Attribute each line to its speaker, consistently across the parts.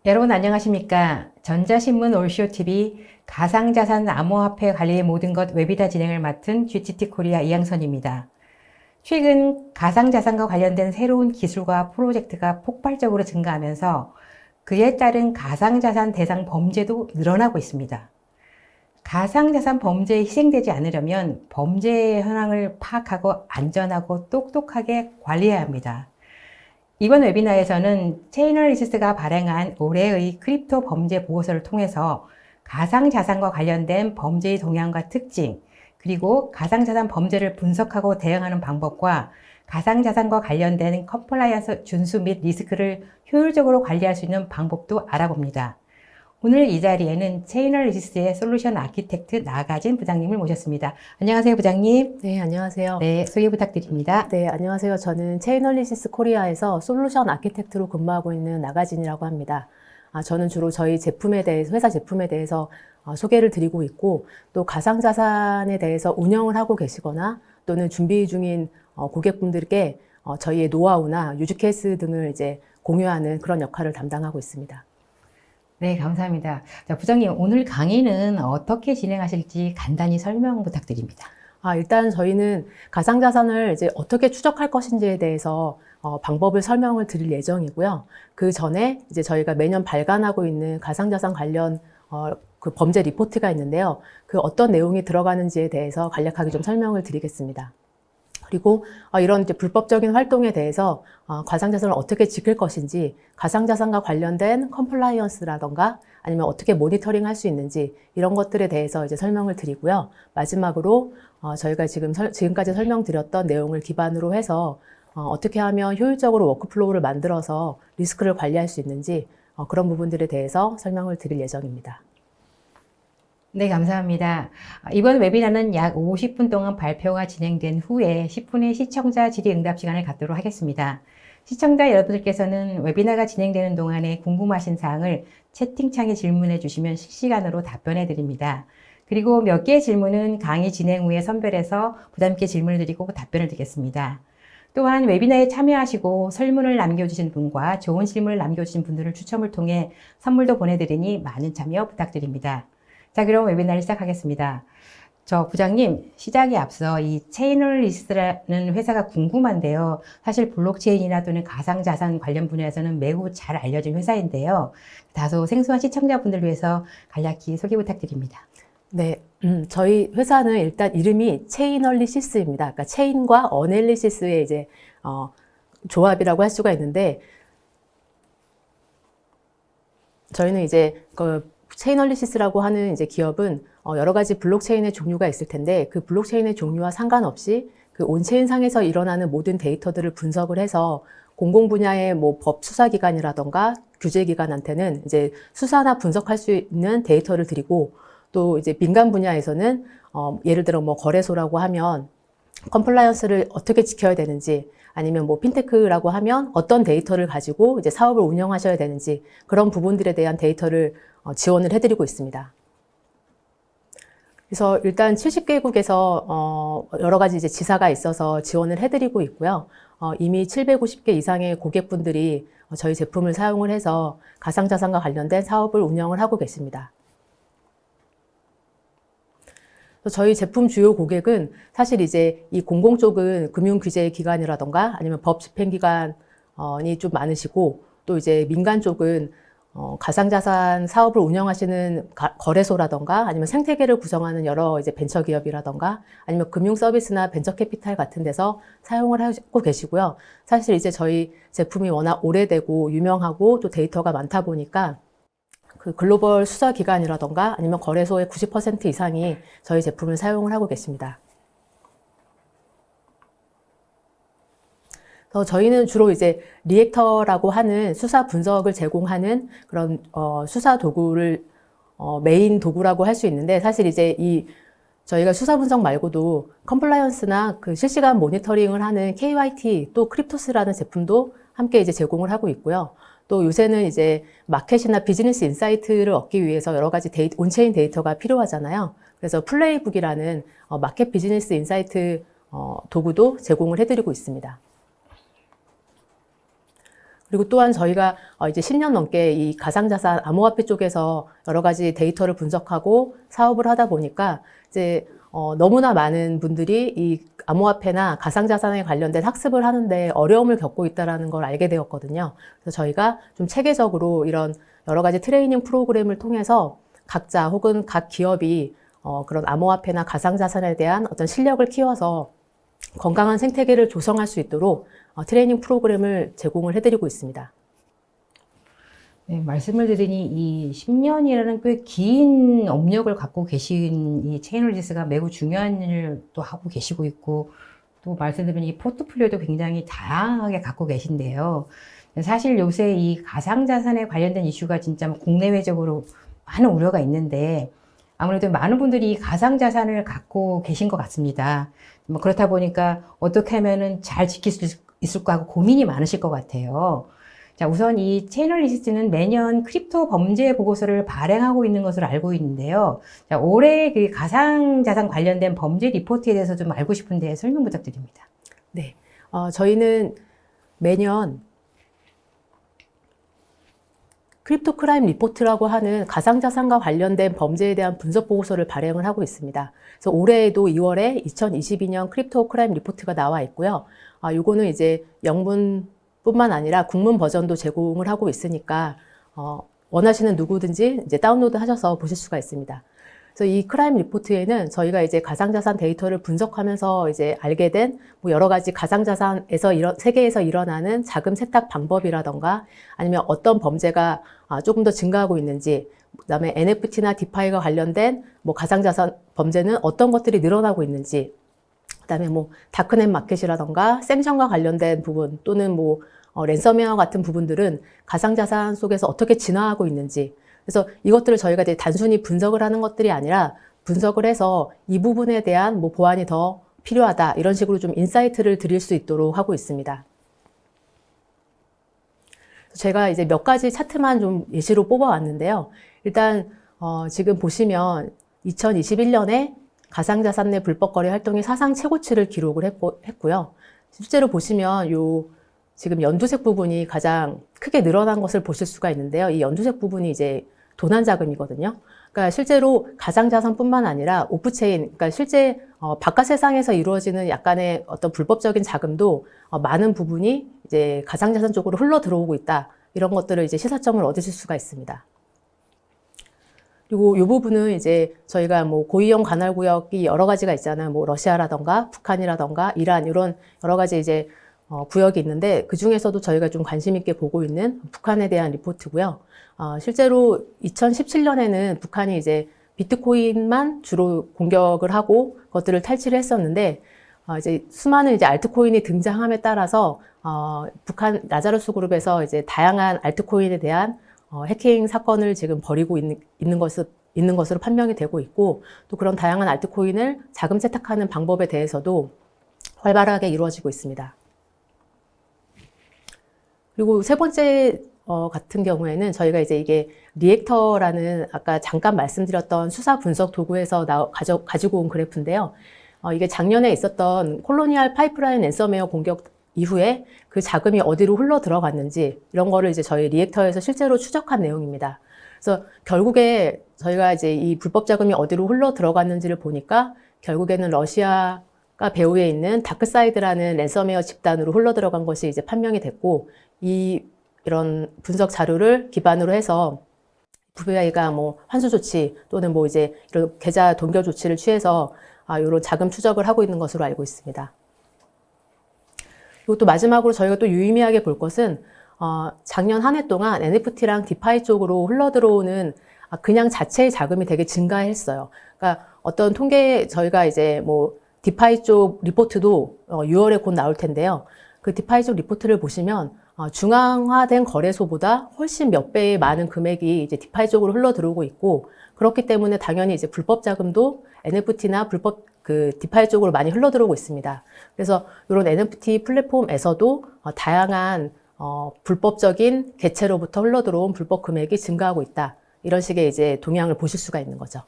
Speaker 1: 여러분 안녕하십니까? 전자신문 올쇼TV 가상자산 암호화폐 관리의 모든 것 웨비나 진행을 맡은 GTT 코리아 이양선입니다. 최근 가상자산과 관련된 새로운 기술과 프로젝트가 폭발적으로 증가하면서 그에 따른 가상자산 대상 범죄도 늘어나고 있습니다. 가상자산 범죄에 희생되지 않으려면 범죄의 현황을 파악하고 안전하고 똑똑하게 관리해야 합니다. 이번 웨비나에서는 체이널리시스가 발행한 올해의 크립토 범죄 보고서를 통해서 가상자산과 관련된 범죄의 동향과 특징, 그리고 가상자산 범죄를 분석하고 대응하는 방법과 가상자산과 관련된 컴플라이언스 준수 및 리스크를 효율적으로 관리할 수 있는 방법도 알아봅니다. 오늘 이 자리에는 체이널리시스의 솔루션 아키텍트 나가진 부장님을 모셨습니다. 안녕하세요, 부장님.
Speaker 2: 네, 안녕하세요.
Speaker 1: 네, 소개 부탁드립니다.
Speaker 2: 네, 안녕하세요. 저는 체이널리시스 코리아에서 솔루션 아키텍트로 근무하고 있는 나가진이라고 합니다. 저는 주로 저희 제품에 대해서, 회사 제품에 대해서 소개를 드리고 있고, 또 가상자산에 대해서 운영을 하고 계시거나 또는 준비 중인 고객분들께 저희의 노하우나 유즈케이스 등을 이제 공유하는 그런 역할을 담당하고 있습니다.
Speaker 1: 네, 감사합니다. 자, 부장님, 오늘 강의는 어떻게 진행하실지 간단히 설명 부탁드립니다.
Speaker 2: 일단 저희는 가상자산을 이제 어떻게 추적할 것인지에 대해서 방법을 설명을 드릴 예정이고요. 그 전에 이제 저희가 매년 발간하고 있는 가상자산 관련 그 범죄 리포트가 있는데요. 그 어떤 내용이 들어가는지에 대해서 간략하게 좀 설명을 드리겠습니다. 그리고 이런 이제 불법적인 활동에 대해서 가상자산을 어떻게 지킬 것인지, 가상자산과 관련된 컴플라이언스라던가 아니면 어떻게 모니터링 할 수 있는지 이런 것들에 대해서 이제 설명을 드리고요. 마지막으로 저희가 지금까지 설명드렸던 내용을 기반으로 해서 어떻게 하면 효율적으로 워크플로우를 만들어서 리스크를 관리할 수 있는지 그런 부분들에 대해서 설명을 드릴 예정입니다.
Speaker 1: 네, 감사합니다. 이번 웨비나는 약 50분 동안 발표가 진행된 후에 10분의 시청자 질의응답 시간을 갖도록 하겠습니다. 시청자 여러분들께서는 웨비나가 진행되는 동안에 궁금하신 사항을 채팅창에 질문해 주시면 실시간으로 답변해 드립니다. 그리고 몇 개의 질문은 강의 진행 후에 선별해서 부담 있게 질문을 드리고 답변을 드리겠습니다. 또한 웨비나에 참여하시고 설문을 남겨주신 분과 좋은 질문을 남겨주신 분들을 추첨을 통해 선물도 보내드리니 많은 참여 부탁드립니다. 자, 그럼 웨비나를 시작하겠습니다. 부장님, 시작에 앞서 이 체이널리시스라는 회사가 궁금한데요. 사실 블록체인이나 또는 가상자산 관련 분야에서는 매우 잘 알려진 회사인데요. 다소 생소한 시청자분들을 위해서 간략히 소개 부탁드립니다.
Speaker 2: 네, 저희 회사는 일단 이름이 체이널리시스입니다. 그러니까 체인과 어널리시스의 이제 조합이라고 할 수가 있는데, 저희는 이제 체이널리시스라고 하는 이제 기업은 여러 가지 블록체인의 종류가 있을 텐데, 그 블록체인의 종류와 상관없이 그 온체인 상에서 일어나는 모든 데이터들을 분석을 해서 공공 분야의 뭐 법 수사기관이라던가 규제기관한테는 이제 수사나 분석할 수 있는 데이터를 드리고, 또 이제 민간 분야에서는 예를 들어 뭐 거래소라고 하면 컴플라이언스를 어떻게 지켜야 되는지, 아니면 뭐 핀테크라고 하면 어떤 데이터를 가지고 이제 사업을 운영하셔야 되는지, 그런 부분들에 대한 데이터를 지원을 해드리고 있습니다. 그래서 일단 70개국에서 여러 가지 이제 지사가 있어서 지원을 해드리고 있고요. 이미 750개 이상의 고객분들이 저희 제품을 사용을 해서 가상자산과 관련된 사업을 운영을 하고 계십니다. 저희 제품 주요 고객은 사실 이제 이 공공 쪽은 금융규제기관이라던가 아니면 법집행기관이 좀 많으시고, 또 이제 민간 쪽은 가상자산 사업을 운영하시는 거래소라던가 아니면 생태계를 구성하는 여러 이제 벤처기업이라던가 아니면 금융서비스나 벤처캐피탈 같은 데서 사용을 하고 계시고요. 사실 이제 저희 제품이 워낙 오래되고 유명하고 또 데이터가 많다 보니까 그 글로벌 수사기관이라던가 아니면 거래소의 90% 이상이 저희 제품을 사용을 하고 계십니다. 그래서 저희는 주로 이제 리액터라고 하는 수사 분석을 제공하는 그런 수사 도구를 메인 도구라고 할 수 있는데, 사실 이제 저희가 수사 분석 말고도 컴플라이언스나 그 실시간 모니터링을 하는 KYT 또 크립토스라는 제품도 함께 이제 제공을 하고 있고요. 또 요새는 이제 마켓이나 비즈니스 인사이트를 얻기 위해서 여러 가지 온체인 데이터가 필요하잖아요. 그래서 플레이북이라는 마켓 비즈니스 인사이트 도구도 제공을 해드리고 있습니다. 그리고 또한 저희가 이제 10년 넘게 이 가상자산 암호화폐 쪽에서 여러 가지 데이터를 분석하고 사업을 하다 보니까 이제 너무나 많은 분들이 이 암호화폐나 가상자산에 관련된 학습을 하는데 어려움을 겪고 있다는 걸 알게 되었거든요. 그래서 저희가 좀 체계적으로 이런 여러 가지 트레이닝 프로그램을 통해서 각자 혹은 각 기업이 그런 암호화폐나 가상자산에 대한 어떤 실력을 키워서 건강한 생태계를 조성할 수 있도록 트레이닝 프로그램을 제공을 해드리고 있습니다.
Speaker 1: 네, 말씀을 들으니 이 10년이라는 꽤 긴 업력을 갖고 계신 이 체이널리스가 매우 중요한 일을 또 하고 계시고 있고, 또 말씀 들으니 이 포트폴리오도 굉장히 다양하게 갖고 계신데요. 사실 요새 이 가상자산에 관련된 이슈가 진짜 국내외적으로 많은 우려가 있는데, 아무래도 많은 분들이 이 가상자산을 갖고 계신 것 같습니다. 뭐 그렇다 보니까 어떻게 하면은 잘 지킬 수 있을까 하고 고민이 많으실 것 같아요. 자, 우선 이 체이널리스트는 매년 크립토 범죄 보고서를 발행하고 있는 것으로 알고 있는데요. 자, 올해 그 가상자산 관련된 범죄 리포트에 대해서 좀 알고 싶은데 설명 부탁드립니다.
Speaker 2: 네, 저희는 매년 크립토 크라임 리포트라고 하는 가상자산과 관련된 범죄에 대한 분석 보고서를 발행을 하고 있습니다. 그래서 올해에도 2월에 2022년 크립토 크라임 리포트가 나와 있고요. 요거는 이제 영문뿐만 아니라 국문 버전도 제공을 하고 있으니까 원하시는 누구든지 이제 다운로드 하셔서 보실 수가 있습니다. 그래서 이 크라임 리포트에는 저희가 이제 가상자산 데이터를 분석하면서 이제 알게 된 뭐 여러 가지 가상자산에서 세계에서 일어나는 자금 세탁 방법이라던가 아니면 어떤 범죄가 조금 더 증가하고 있는지, 그다음에 NFT나 디파이가 관련된 뭐 가상자산 범죄는 어떤 것들이 늘어나고 있는지, 그다음에 뭐 다크넷 마켓이라던가 샘션과 관련된 부분 또는 뭐 랜섬웨어 같은 부분들은 가상자산 속에서 어떻게 진화하고 있는지, 그래서 이것들을 저희가 이제 단순히 분석을 하는 것들이 아니라 분석을 해서 이 부분에 대한 뭐 보완이 더 필요하다, 이런 식으로 좀 인사이트를 드릴 수 있도록 하고 있습니다. 제가 이제 몇 가지 차트만 좀 예시로 뽑아왔는데요. 일단 지금 보시면 2021년에 가상자산 내 불법 거래 활동이 사상 최고치를 기록을 했고요. 실제로 보시면 요 지금 연두색 부분이 가장 크게 늘어난 것을 보실 수가 있는데요. 이 연두색 부분이 이제 도난 자금이거든요. 그러니까 실제로 가상자산뿐만 아니라 오프체인, 그러니까 실제 바깥 세상에서 이루어지는 약간의 어떤 불법적인 자금도 많은 부분이 이제 가상자산 쪽으로 흘러 들어오고 있다. 이런 것들을 이제 시사점을 얻으실 수가 있습니다. 그리고 이 부분은 이제 저희가 뭐 고위험 관할 구역이 여러 가지가 있잖아요. 뭐 러시아라던가 북한이라던가 이란, 이런 여러 가지 이제 구역이 있는데, 그 중에서도 저희가 좀 관심 있게 보고 있는 북한에 대한 리포트고요. 실제로 2017년에는 북한이 이제 비트코인만 주로 공격을 하고 그것들을 탈취를 했었는데, 이제 수많은 이제 알트코인이 등장함에 따라서 북한 라자루스 그룹에서 이제 다양한 알트코인에 대한 해킹 사건을 지금 벌이고 있는 것으로 판명이 되고 있고, 또 그런 다양한 알트코인을 자금 세탁하는 방법에 대해서도 활발하게 이루어지고 있습니다. 그리고 세 번째 같은 경우에는 저희가 이제 이게 리액터라는 아까 잠깐 말씀드렸던 수사 분석 도구에서 가지고 온 그래프인데요. 이게 작년에 있었던 콜로니얼 파이프라인 랜섬웨어 공격 이후에 그 자금이 어디로 흘러 들어갔는지, 이런 거를 이제 저희 리액터에서 실제로 추적한 내용입니다. 그래서 결국에 저희가 이제 이 불법 자금이 어디로 흘러 들어갔는지를 보니까 결국에는 러시아가 배후에 있는 다크사이드라는 랜섬웨어 집단으로 흘러 들어간 것이 이제 판명이 됐고, 이런 분석 자료를 기반으로 해서 FBI가 뭐 환수 조치 또는 뭐 이제 이런 계좌 동결 조치를 취해서 이런 자금 추적을 하고 있는 것으로 알고 있습니다. 그리고 또 마지막으로 저희가 또 유의미하게 볼 것은 작년 한 해 동안 NFT랑 디파이 쪽으로 흘러 들어오는 그냥 자체의 자금이 되게 증가했어요. 그러니까 어떤 통계, 저희가 이제 뭐 디파이 쪽 리포트도 6월에 곧 나올 텐데요. 그 디파이 쪽 리포트를 보시면 중앙화된 거래소보다 훨씬 몇 배의 많은 금액이 이제 디파이 쪽으로 흘러 들어오고 있고, 그렇기 때문에 당연히 이제 불법 자금도 NFT나 불법 그 디파이 쪽으로 많이 흘러 들어오고 있습니다. 그래서 이런 NFT 플랫폼에서도 다양한 불법적인 개체로부터 흘러 들어온 불법 금액이 증가하고 있다. 이런 식의 이제 동향을 보실 수가 있는 거죠.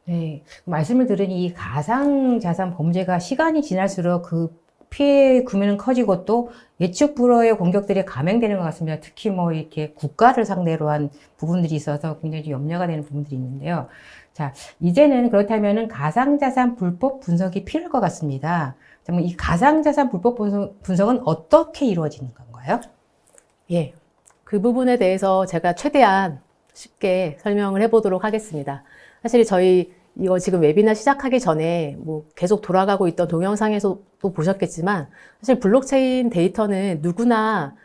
Speaker 1: 네, 말씀을 들으니 이 가상자산 범죄가 시간이 지날수록 그 피해 규모는 커지고 또 예측 불허의 공격들이 감행되는 것 같습니다. 특히 뭐 이렇게 국가를 상대로 한 부분들이 있어서 굉장히 좀 염려가 되는 부분들이 있는데요. 자, 이제는 그렇다면은 가상자산 불법 분석이 필요할 것 같습니다. 이 가상자산 불법 분석은 어떻게 이루어지는 건가요?
Speaker 2: 예. 그 부분에 대해서 제가 최대한 쉽게 설명을 해보도록 하겠습니다. 사실 저희 이거 지금 웨비나 시작하기 전에 뭐 계속 돌아가고 있던 동영상에서도 보셨겠지만 사실 블록체인 데이터는 누구나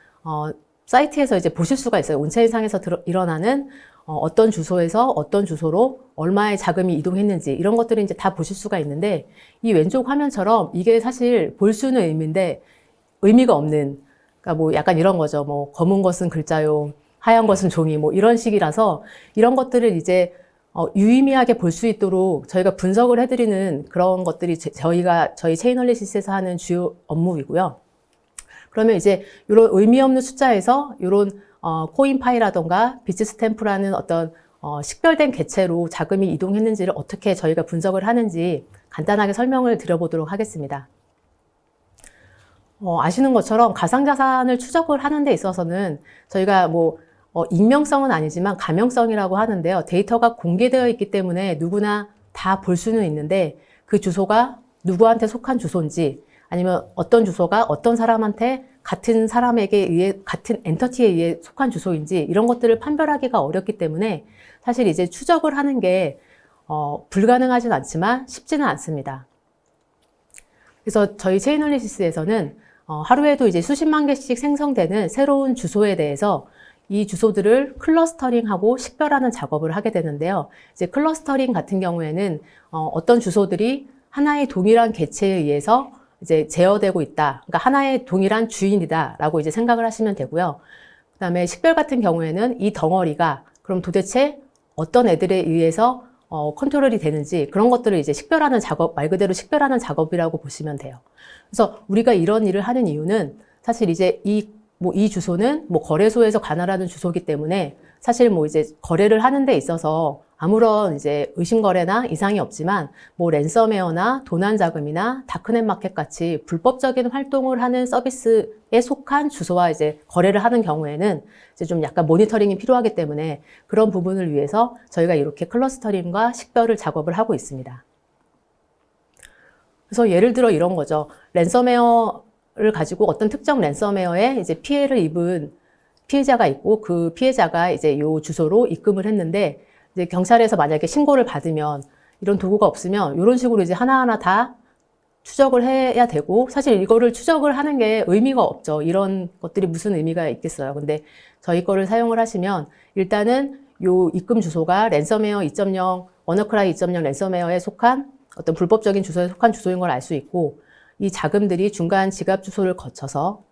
Speaker 2: 사이트에서 이제 보실 수가 있어요. 온체인상에서 일어나는 어떤 주소에서 어떤 주소로 얼마의 자금이 이동했는지 이런 것들을 이제 다 보실 수가 있는데 이 왼쪽 화면처럼 이게 사실 볼 수는 의미인데 의미가 없는, 그러니까 뭐 약간 이런 거죠. 뭐 검은 것은 글자요, 하얀 것은 종이 뭐 이런 식이라서 이런 것들을 이제 유의미하게 볼 수 있도록 저희가 분석을 해드리는 그런 것들이 저희 체인얼리시스에서 하는 주요 업무이고요. 그러면 이제 이런 의미 없는 숫자에서 이런 코인파이라던가 비트스탬프라는 어떤 식별된 객체로 자금이 이동했는지를 어떻게 저희가 분석을 하는지 간단하게 설명을 드려보도록 하겠습니다. 아시는 것처럼 가상자산을 추적을 하는 데 있어서는 저희가 뭐 익명성은 아니지만 가명성이라고 하는데요. 데이터가 공개되어 있기 때문에 누구나 다 볼 수는 있는데 그 주소가 누구한테 속한 주소인지 아니면 어떤 주소가 어떤 사람한테 같은 사람에게 의해 같은 엔터티에 의해 속한 주소인지 이런 것들을 판별하기가 어렵기 때문에 사실 이제 추적을 하는 게 불가능하진 않지만 쉽지는 않습니다. 그래서 저희 체인얼리시스에서는 하루에도 이제 수십만 개씩 생성되는 새로운 주소에 대해서 이 주소들을 클러스터링하고 식별하는 작업을 하게 되는데요. 이제 클러스터링 같은 경우에는 어떤 주소들이 하나의 동일한 객체에 의해서 이제 제어되고 있다. 그러니까 하나의 동일한 주인이다라고 이제 생각을 하시면 되고요. 그다음에 식별 같은 경우에는 이 덩어리가 그럼 도대체 어떤 애들에 의해서 컨트롤이 되는지 그런 것들을 이제 식별하는 작업, 말 그대로 식별하는 작업이라고 보시면 돼요. 그래서 우리가 이런 일을 하는 이유는 사실 이제 이 주소는 뭐 거래소에서 관할하는 주소이기 때문에 사실 뭐 이제 거래를 하는 데 있어서 아무런 이제 의심 거래나 이상이 없지만 뭐 랜섬웨어나 도난 자금이나 다크넷 마켓 같이 불법적인 활동을 하는 서비스에 속한 주소와 이제 거래를 하는 경우에는 이제 좀 약간 모니터링이 필요하기 때문에 그런 부분을 위해서 저희가 이렇게 클러스터링과 식별을 작업을 하고 있습니다. 그래서 예를 들어 이런 거죠. 랜섬웨어를 가지고 어떤 특정 랜섬웨어에 이제 피해를 입은 피해자가 있고 그 피해자가 이제 요 주소로 입금을 했는데 이제 경찰에서 만약에 신고를 받으면 이런 도구가 없으면 이런 식으로 이제 하나하나 다 추적을 해야 되고 사실 이거를 추적을 하는 게 의미가 없죠. 이런 것들이 무슨 의미가 있겠어요. 근데 저희 거를 사용을 하시면 일단은 요 입금 주소가 랜섬웨어 2.0, 워너크라이 2.0 랜섬웨어에 속한 어떤 불법적인 주소에 속한 주소인 걸 알 수 있고 이 자금들이 중간 지갑 주소를 거쳐서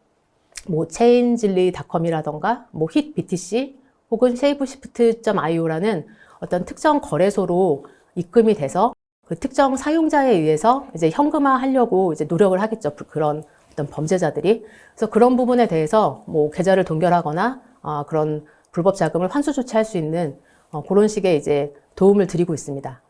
Speaker 2: 뭐 체인질리닷컴이라던가 뭐 힛 BTC 혹은 세이브시프트.io라는 어떤 특정 거래소로 입금이 돼서 그 특정 사용자에 의해서 이제 현금화하려고 이제 노력을 하겠죠. 그런 어떤 범죄자들이. 그래서 그런 부분에 대해서 뭐 계좌를 동결하거나 그런 불법 자금을 환수 조치할 수 있는 그런 식의 이제 도움을 드리고 있습니다.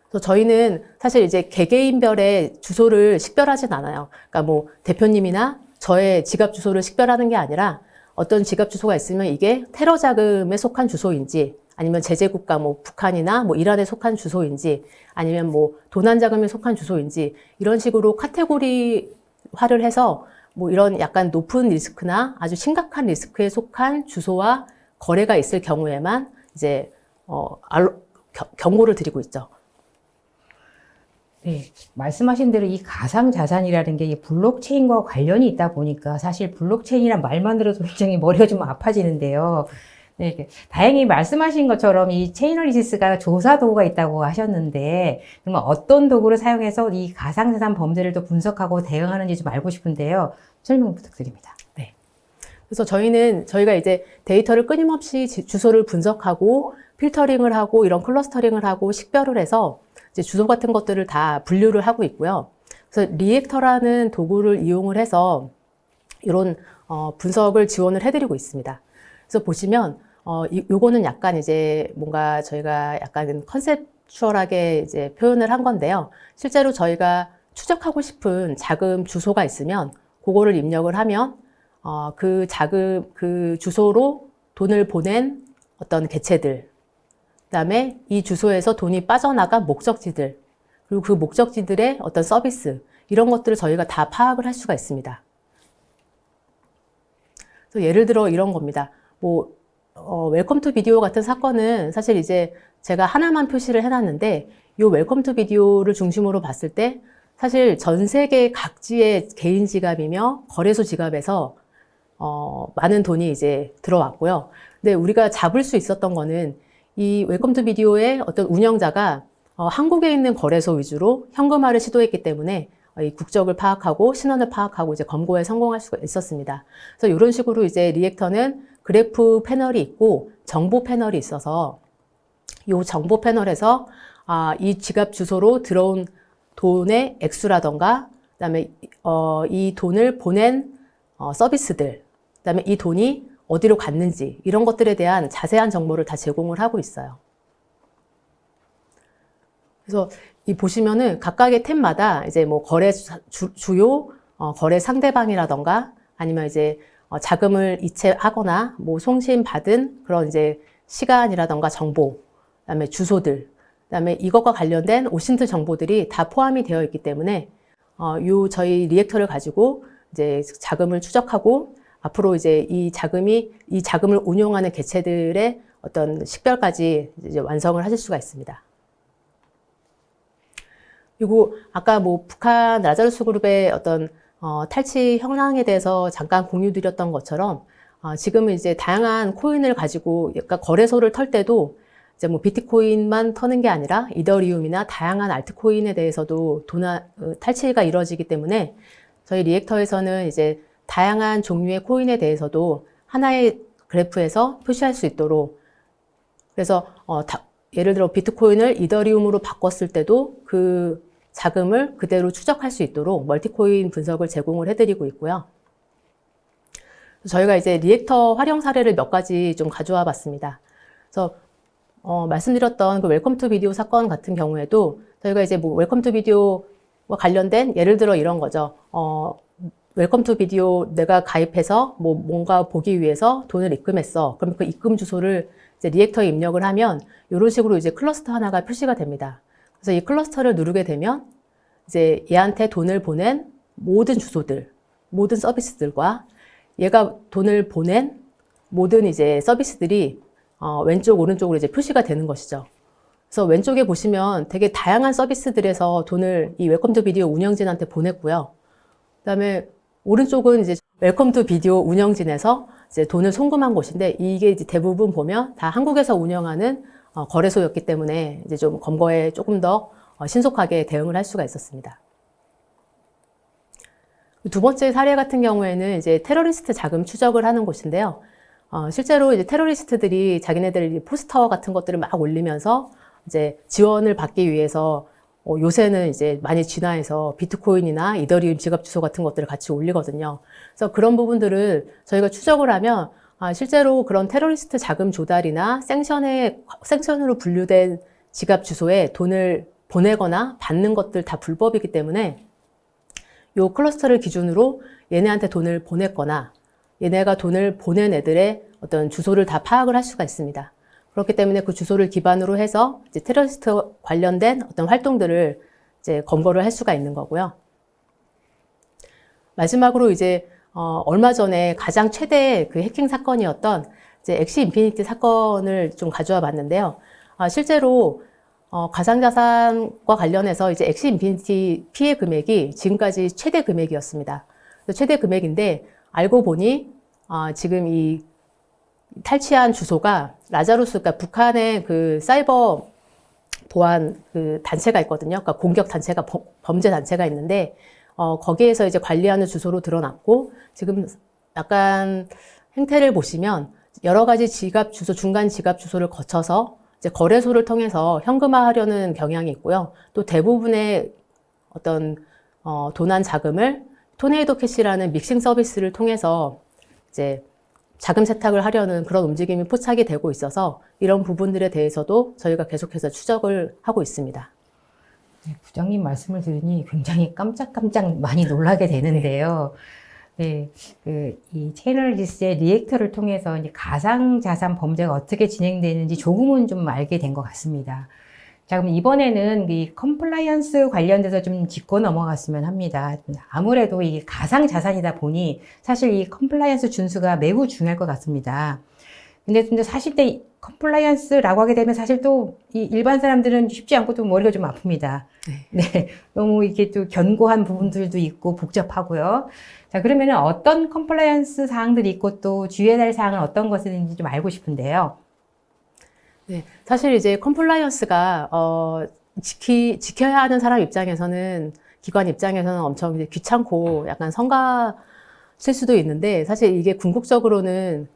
Speaker 2: 그래서 저희는 사실 이제 개개인별의 주소를 식별하진 않아요. 그러니까 뭐 대표님이나 저의 지갑 주소를 식별하는 게 아니라 어떤 지갑 주소가 있으면 이게 테러 자금에 속한 주소인지 아니면 제재국가 뭐 북한이나 뭐 이란에 속한 주소인지 아니면 뭐 도난 자금에 속한 주소인지 이런 식으로 카테고리화를 해서 뭐 이런 약간 높은 리스크나 아주 심각한 리스크에 속한 주소와 거래가 있을 경우에만 이제 경고를 드리고 있죠.
Speaker 1: 네, 말씀하신 대로 이 가상자산이라는 게 이 블록체인과 관련이 있다 보니까 사실 블록체인이란 말만 들어도 굉장히 머리가 좀 아파지는데요. 네, 다행히 말씀하신 것처럼 이 체인얼리시스가 조사 도구가 있다고 하셨는데 그러면 어떤 도구를 사용해서 이 가상자산 범죄를 또 분석하고 대응하는지 좀 알고 싶은데요. 설명 부탁드립니다.
Speaker 2: 네. 그래서 저희가 이제 데이터를 끊임없이 주소를 분석하고 필터링을 하고 이런 클러스터링을 하고 식별을 해서 이제 주소 같은 것들을 다 분류를 하고 있고요. 그래서 리액터라는 도구를 이용을 해서 이런 분석을 지원을 해드리고 있습니다. 그래서 보시면 요거는 약간 이제 뭔가 저희가 약간 컨셉추얼하게 이제 표현을 한 건데요. 실제로 저희가 추적하고 싶은 자금 주소가 있으면 그거를 입력을 하면 그 주소로 돈을 보낸 어떤 개체들, 그다음에 이 주소에서 돈이 빠져나간 목적지들, 그리고 그 목적지들의 어떤 서비스, 이런 것들을 저희가 다 파악을 할 수가 있습니다. 그래서 예를 들어 이런 겁니다. 웰컴 투 비디오 같은 사건은 사실 이제 제가 하나만 표시를 해놨는데, 이 웰컴 투 비디오를 중심으로 봤을 때 사실 전 세계 각지의 개인 지갑이며 거래소 지갑에서 많은 돈이 이제 들어왔고요. 근데 우리가 잡을 수 있었던 거는 이 웰컴 투 비디오의 어떤 운영자가 한국에 있는 거래소 위주로 현금화를 시도했기 때문에 이 국적을 파악하고 신원을 파악하고 이제 검거에 성공할 수가 있었습니다. 그래서 이런 식으로 이제 리액터는 그래프 패널이 있고 정보 패널이 있어서 이 정보 패널에서 이 지갑 주소로 들어온 돈의 액수라던가, 그다음에 이 돈을 보낸 서비스들, 그다음에 이 돈이 어디로 갔는지, 이런 것들에 대한 자세한 정보를 다 제공을 하고 있어요. 그래서 이 보시면은 각각의 탭마다 이제 거래 주요 거래 상대방이라던가, 아니면 이제 자금을 이체하거나 송신받은 그런 이제 시간이라던가 정보, 그다음에 주소들, 그다음에 이것과 관련된 오신트 정보들이 다 포함이 되어 있기 때문에 저희 리액터를 가지고 이제 자금을 추적하고, 앞으로 이제 이 자금을 운용하는 개체들의 어떤 식별까지 이제 완성을 하실 수가 있습니다. 그리고 아까 북한 라자루스 그룹의 어떤 탈취 현황에 대해서 잠깐 공유드렸던 것처럼 지금은 이제 다양한 코인을 가지고 약간 거래소를 털 때도 이제 비트코인만 터는 게 아니라 이더리움이나 다양한 알트코인에 대해서도 탈취가 이루어지기 때문에 저희 리액터에서는 이제 다양한 종류의 코인에 대해서도 하나의 그래프에서 표시할 수 있도록, 그래서 예를 들어 비트코인을 이더리움으로 바꿨을 때도 그 자금을 그대로 추적할 수 있도록 멀티코인 분석을 제공을 해드리고 있고요. 저희가 이제 리액터 활용 사례를 몇 가지 좀 가져와 봤습니다. 그래서 말씀드렸던 그 웰컴 투 비디오 사건 같은 경우에도 저희가 이제 웰컴 투 비디오와 관련된 예를 들어 이런 거죠. 웰컴 투 비디오 내가 가입해서 뭔가 보기 위해서 돈을 입금했어. 그러면 그 입금 주소를 이제 리액터에 입력을 하면 이런 식으로 이제 클러스터 하나가 표시가 됩니다. 그래서 이 클러스터를 누르게 되면 이제 얘한테 돈을 보낸 모든 주소들, 모든 서비스들과 얘가 돈을 보낸 모든 이제 서비스들이 왼쪽, 오른쪽으로 이제 표시가 되는 것이죠. 그래서 왼쪽에 보시면 되게 다양한 서비스들에서 돈을 이 웰컴 투 비디오 운영진한테 보냈고요. 그다음에 오른쪽은 이제 웰컴 투 비디오 운영진에서 이제 돈을 송금한 곳인데, 이게 이제 대부분 보면 다 한국에서 운영하는 거래소였기 때문에 이제 좀 검거에 조금 더 신속하게 대응을 할 수가 있었습니다. 두 번째 사례 같은 경우에는 이제 테러리스트 자금 추적을 하는 곳인데요. 실제로 이제 테러리스트들이 자기네들 포스터 같은 것들을 막 올리면서 이제 지원을 받기 위해서 요새는 이제 많이 진화해서 비트코인이나 이더리움 지갑 주소 같은 것들을 같이 올리거든요. 그래서 그런 부분들을 저희가 추적을 하면 실제로 그런 테러리스트 자금 조달이나 생션으로 분류된 지갑 주소에 돈을 보내거나 받는 것들 다 불법이기 때문에 요 클러스터를 기준으로 얘네한테 돈을 보냈거나 얘네가 돈을 보낸 애들의 어떤 주소를 다 파악을 할 수가 있습니다. 그렇기 때문에 그 주소를 기반으로 해서 이제 테러리스트 관련된 어떤 활동들을 이제 검거를 할 수가 있는 거고요. 마지막으로 이제 얼마 전에 가장 최대 그 해킹 사건이었던 이제 엑시 인피니티 사건을 좀 가져와 봤는데요. 실제로 가상자산과 관련해서 이제 엑시 인피니티 피해 금액이 지금까지 최대 금액이었습니다. 최대 금액인데 알고 보니 지금 이 탈취한 주소가 라자루스, 그러니까 북한의 그 사이버 보안 그 단체가 있거든요. 그러니까 공격 단체가 범죄 단체가 있는데 거기에서 이제 관리하는 주소로 드러났고, 지금 약간 행태를 보시면 여러 가지 지갑 주소, 중간 지갑 주소를 거쳐서 이제 거래소를 통해서 현금화하려는 경향이 있고요. 또 대부분의 어떤 도난 자금을 토네이도 캐시라는 믹싱 서비스를 통해서 이제 자금 세탁을 하려는 그런 움직임이 포착이 되고 있어서 이런 부분들에 대해서도 저희가 계속해서 추적을 하고 있습니다.
Speaker 1: 네, 부장님 말씀을 들으니 굉장히 깜짝깜짝 많이 놀라게 되는데요. 네, 이 채널리스의 리액터를 통해서 이제 가상자산 범죄가 어떻게 진행되는지 조금은 좀 알게 된 것 같습니다. 자, 그럼 이번에는 이 컴플라이언스 관련돼서 좀 짚고 넘어갔으면 합니다. 아무래도 이게 가상자산이다 보니 사실 이 컴플라이언스 준수가 매우 중요할 것 같습니다. 근데 사실 때 컴플라이언스라고 하게 되면 사실 또 이 일반 사람들은 쉽지 않고 또 머리가 좀 아픕니다. 네. 너무 이게 또 견고한 부분들도 있고 복잡하고요. 자, 그러면은 어떤 컴플라이언스 사항들이 있고 또 주의해야 할 사항은 어떤 것인지 좀 알고 싶은데요.
Speaker 2: 네, 사실 이제 컴플라이언스가 지켜야 하는 사람 입장에서는 기관 입장에서는 엄청 이제 귀찮고 약간 성가실 수도 있는데 사실 이게 궁극적으로는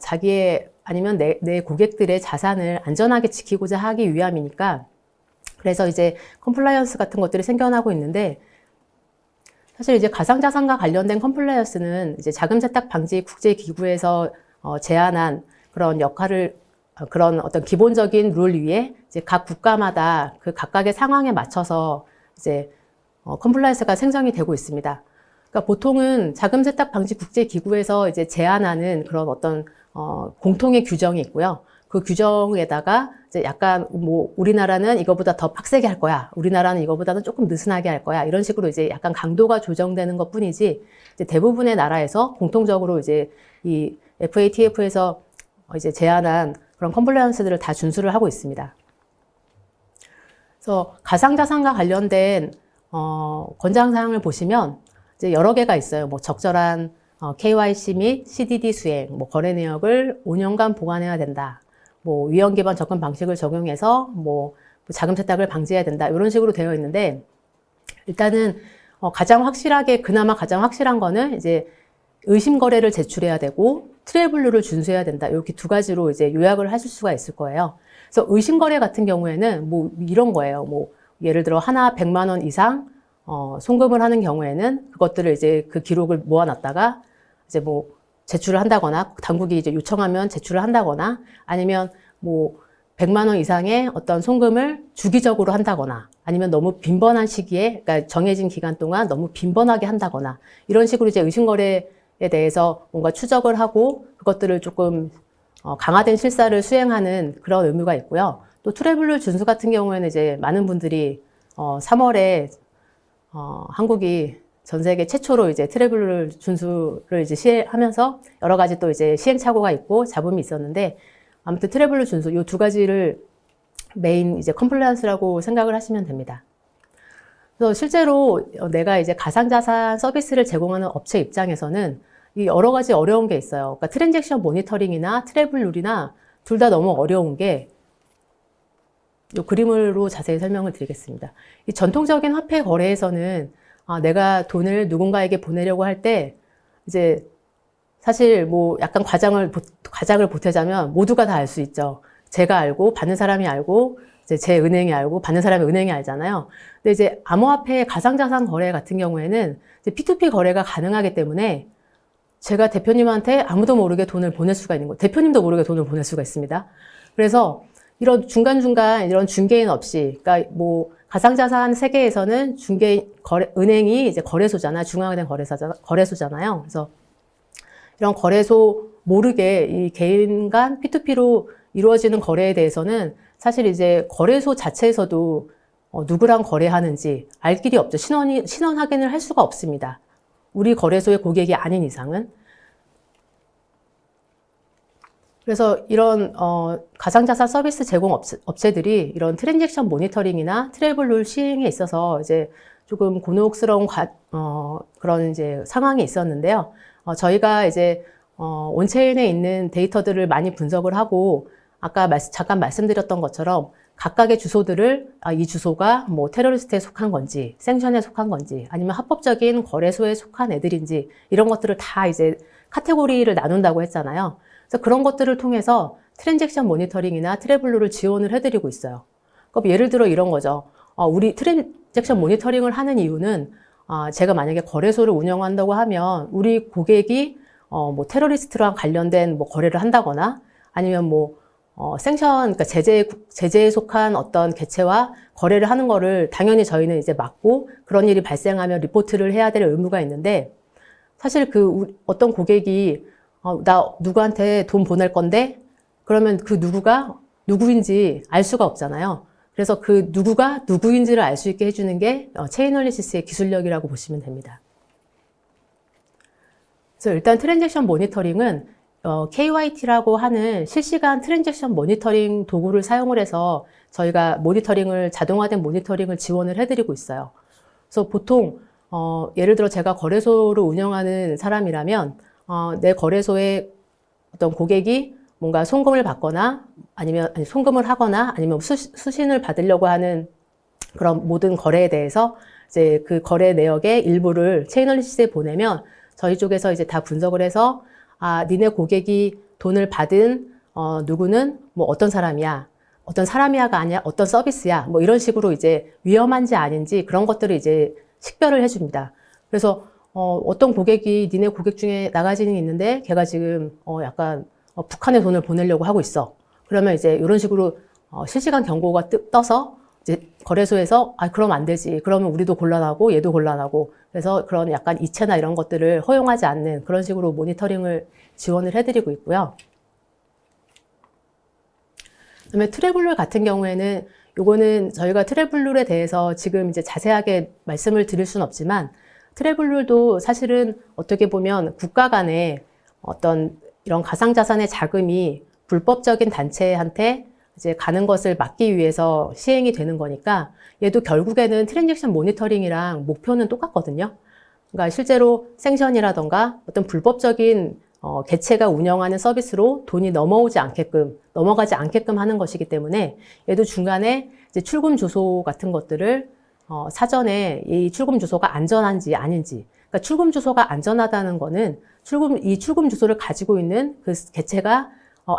Speaker 2: 자기의 아니면 내 고객들의 자산을 안전하게 지키고자 하기 위함이니까 그래서 이제 컴플라이언스 같은 것들이 생겨나고 있는데 사실 이제 가상자산과 관련된 컴플라이언스는 이제 자금 세탁 방지 국제 기구에서 제안한 그런 역할을 그런 어떤 기본적인 룰 위에 이제 각 국가마다 그 각각의 상황에 맞춰서 이제 컴플라이언스가 생성이 되고 있습니다. 그러니까 보통은 자금 세탁 방지 국제 기구에서 이제 제안하는 그런 어떤 공통의 규정이 있고요. 그 규정에다가 이제 약간 뭐 우리나라는 이거보다 더 빡세게 할 거야. 우리나라는 이거보다는 조금 느슨하게 할 거야. 이런 식으로 이제 약간 강도가 조정되는 것뿐이지 이제 대부분의 나라에서 공통적으로 이제 이 FATF에서 이제 제안한 그런 컴플라이언스들을 다 준수를 하고 있습니다. 그래서 가상자산과 관련된 권장사항을 보시면 이제 여러 개가 있어요. 뭐 적절한 KYC 및 CDD 수행, 뭐 거래 내역을 5년간 보관해야 된다. 뭐 위험 기반 접근 방식을 적용해서 뭐 자금 세탁을 방지해야 된다. 이런 식으로 되어 있는데 일단은 그나마 가장 확실한 거는 이제 의심 거래를 제출해야 되고 트래블 룰을 준수해야 된다. 이렇게 두 가지로 이제 요약을 하실 수가 있을 거예요. 그래서 의심 거래 같은 경우에는 뭐 이런 거예요. 뭐 예를 들어 하나 100만 원 이상 송금을 하는 경우에는 그것들을 이제 그 기록을 모아놨다가 이제 뭐 제출을 한다거나 당국이 이제 요청하면 제출을 한다거나 아니면 뭐 100만 원 이상의 어떤 송금을 주기적으로 한다거나 아니면 너무 빈번한 시기에 그러니까 정해진 기간 동안 너무 빈번하게 한다거나 이런 식으로 이제 의심거래에 대해서 뭔가 추적을 하고 그것들을 조금 강화된 실사를 수행하는 그런 의무가 있고요. 또 트래블 준수 같은 경우에는 이제 많은 분들이 3월에 한국이 전 세계 최초로 이제 트래블 준수를 이제 시행하면서 여러 가지 또 이제 시행착오가 있고 잡음이 있었는데 아무튼 트래블 준수 이 두 가지를 메인 이제 컴플라이언스라고 생각을 하시면 됩니다. 그래서 실제로 내가 이제 가상자산 서비스를 제공하는 업체 입장에서는 이 여러 가지 어려운 게 있어요. 그러니까 트랜잭션 모니터링이나 트래블 룰이나 둘 다 너무 어려운 게 이 그림으로 자세히 설명을 드리겠습니다. 이 전통적인 화폐 거래에서는 내가 돈을 누군가에게 보내려고 할 때 이제 사실 뭐 약간 과장을 보태자면 모두가 다 알 수 있죠. 제가 알고 받는 사람이 알고 이제 제 은행이 알고 받는 사람이 은행이 알잖아요. 근데 이제 암호화폐 가상자산 거래 같은 경우에는 이제 P2P 거래가 가능하기 때문에 제가 대표님한테 아무도 모르게 돈을 보낼 수가 있는 거예요. 대표님도 모르게 돈을 보낼 수가 있습니다. 그래서 이런 중간중간 이런 중개인 없이, 그러니까 뭐 가상자산 세계에서는 은행이 이제 거래소잖아요. 중앙은행 거래소잖아요. 그래서 이런 거래소 모르게 이 개인 간 P2P로 이루어지는 거래에 대해서는 사실 이제 거래소 자체에서도 누구랑 거래하는지 알 길이 없죠. 신원 확인을 할 수가 없습니다. 우리 거래소의 고객이 아닌 이상은. 그래서 이런 가상자산 서비스 제공 업체들이 이런 트랜잭션 모니터링이나 트래블 룰 시행에 있어서 이제 조금 곤혹스러운 그런 이제 상황이 있었는데요. 저희가 이제 온체인에 있는 데이터들을 많이 분석을 하고 아까 잠깐 말씀드렸던 것처럼 각각의 주소들을 이 주소가 뭐 테러리스트에 속한 건지 생션에 속한 건지 아니면 합법적인 거래소에 속한 애들인지 이런 것들을 다 이제 카테고리를 나눈다고 했잖아요. 그래서 그런 것들을 통해서 트랜잭션 모니터링이나 트래블 룰을 지원을 해드리고 있어요. 그럼 예를 들어 이런 거죠. 우리 트랜잭션 모니터링을 하는 이유는 제가 만약에 거래소를 운영한다고 하면 우리 고객이 뭐 테러리스트랑 관련된 뭐 거래를 한다거나 아니면 뭐 그러니까 제재에 속한 어떤 개체와 거래를 하는 거를 당연히 저희는 이제 막고 그런 일이 발생하면 리포트를 해야 될 의무가 있는데 사실 어떤 고객이 나 누구한테 돈 보낼 건데 그러면 그 누구가 누구인지 알 수가 없잖아요. 그래서 그 누구가 누구인지를 알 수 있게 해주는 게 체인어널리시스의 기술력이라고 보시면 됩니다. 그래서 일단 트랜잭션 모니터링은 KYT라고 하는 실시간 트랜잭션 모니터링 도구를 사용을 해서 저희가 자동화된 모니터링을 지원을 해드리고 있어요. 그래서 보통 예를 들어 제가 거래소를 운영하는 사람이라면 내 거래소에 어떤 고객이 뭔가 송금을 받거나 송금을 하거나 아니면 수신을 받으려고 하는 그런 모든 거래에 대해서 이제 그 거래 내역의 일부를 체인어널리시스에 보내면 저희 쪽에서 이제 다 분석을 해서 니네 고객이 돈을 받은 누구는 뭐 어떤 사람이야가 아니라 어떤 서비스야 뭐 이런 식으로 이제 위험한지 아닌지 그런 것들을 이제 식별을 해줍니다. 그래서 어떤 고객이 니네 고객 중에 나가지는 있는데 걔가 지금 약간 북한에 돈을 보내려고 하고 있어. 그러면 이제 이런 식으로 실시간 경고가 떠서 이제 거래소에서 그럼 안 되지. 그러면 우리도 곤란하고 얘도 곤란하고 그래서 그런 약간 이체나 이런 것들을 허용하지 않는 그런 식으로 모니터링을 지원을 해드리고 있고요. 그다음에 트래블룰 같은 경우에는 요거는 저희가 트래블룰에 대해서 지금 이제 자세하게 말씀을 드릴 수는 없지만 트래블룰도 사실은 어떻게 보면 국가 간에 어떤 이런 가상자산의 자금이 불법적인 단체한테 이제 가는 것을 막기 위해서 시행이 되는 거니까 얘도 결국에는 트랜잭션 모니터링이랑 목표는 똑같거든요. 그러니까 실제로 생션이라던가 어떤 불법적인 개체가 운영하는 서비스로 돈이 넘어가지 않게끔 하는 것이기 때문에 얘도 중간에 이제 출금 주소 같은 것들을 사전에 이 출금 주소가 안전한지 아닌지, 그러니까 출금 주소가 안전하다는 거는 이 출금 주소를 가지고 있는 그 개체가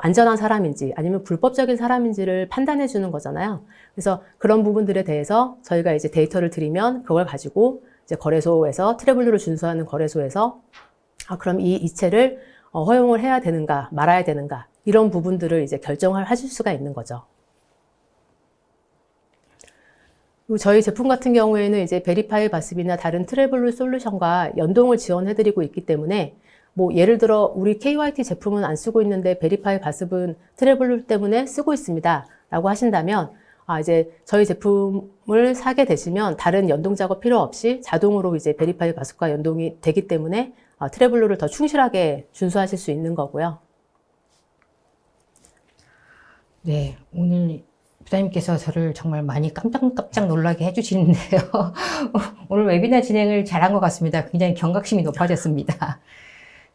Speaker 2: 안전한 사람인지 아니면 불법적인 사람인지를 판단해 주는 거잖아요. 그래서 그런 부분들에 대해서 저희가 이제 데이터를 드리면 그걸 가지고 이제 거래소에서 트래블룰을 준수하는 거래소에서 그럼 이 이체를 허용을 해야 되는가 말아야 되는가 이런 부분들을 이제 결정을 하실 수가 있는 거죠. 그리고 저희 제품 같은 경우에는 이제 베리파이 바습이나 다른 트래블룰 솔루션과 연동을 지원해드리고 있기 때문에 뭐 예를 들어 우리 KYT 제품은 안 쓰고 있는데 베리파이 바습은 트래블룰 때문에 쓰고 있습니다 라고 하신다면 이제 저희 제품을 사게 되시면 다른 연동 작업 필요 없이 자동으로 이제 베리파이 바습과 연동이 되기 때문에 트래블룰을 더 충실하게 준수하실 수 있는 거고요.
Speaker 1: 네, 오늘 부장님께서 저를 정말 많이 깜짝 놀라게 해주시는데요. 오늘 웨비나 진행을 잘한 것 같습니다. 굉장히 경각심이 높아졌습니다.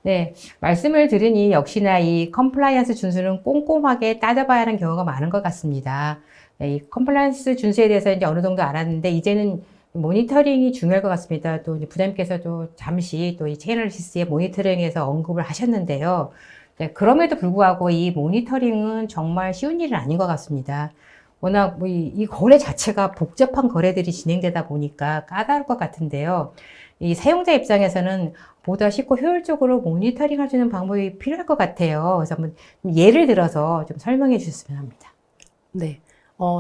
Speaker 1: 네, 말씀을 들으니 역시나 이 컴플라이언스 준수는 꼼꼼하게 따져봐야 하는 경우가 많은 것 같습니다. 네, 이 컴플라이언스 준수에 대해서 이제 어느 정도 알았는데 이제는 모니터링이 중요할 것 같습니다. 또 이제 부장님께서도 잠시 또 이 체인어널리시스의 모니터링에서 언급을 하셨는데요. 네, 그럼에도 불구하고 이 모니터링은 정말 쉬운 일은 아닌 것 같습니다. 워낙 뭐 이 거래 자체가 복잡한 거래들이 진행되다 보니까 까다로울 것 같은데요. 이 사용자 입장에서는 보다 쉽고 효율적으로 모니터링 할 수 있는 방법이 필요할 것 같아요. 그래서 한번 예를 들어서 좀 설명해 주셨으면 합니다.
Speaker 2: 네.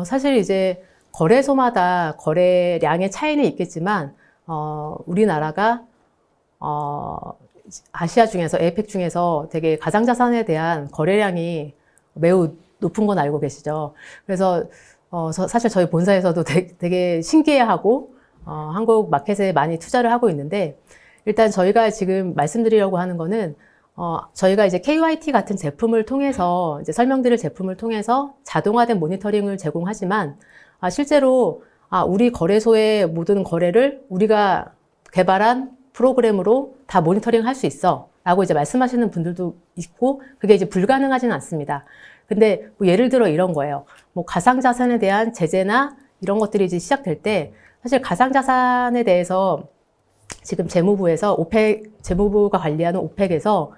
Speaker 2: 사실 이제 거래소마다 거래량의 차이는 있겠지만, 우리나라가, 아시아 중에서, 에이펙 중에서 되게 가상자산에 대한 거래량이 매우 높은 건 알고 계시죠. 그래서, 사실 저희 본사에서도 되게 신기해하고, 한국 마켓에 많이 투자를 하고 있는데, 일단 저희가 지금 말씀드리려고 하는 거는, 저희가 이제 KYT 같은 제품을 통해서, 이제 설명드릴 제품을 통해서 자동화된 모니터링을 제공하지만, 실제로, 우리 거래소의 모든 거래를 우리가 개발한 프로그램으로 다 모니터링 할 수 있어. 라고 이제 말씀하시는 분들도 있고, 그게 이제 불가능하지는 않습니다. 근데 뭐 예를 들어 이런 거예요. 뭐 가상자산에 대한 제재나 이런 것들이 이제 시작될 때, 사실 가상자산에 대해서 지금 재무부에서 재무부가 관리하는 오펙에서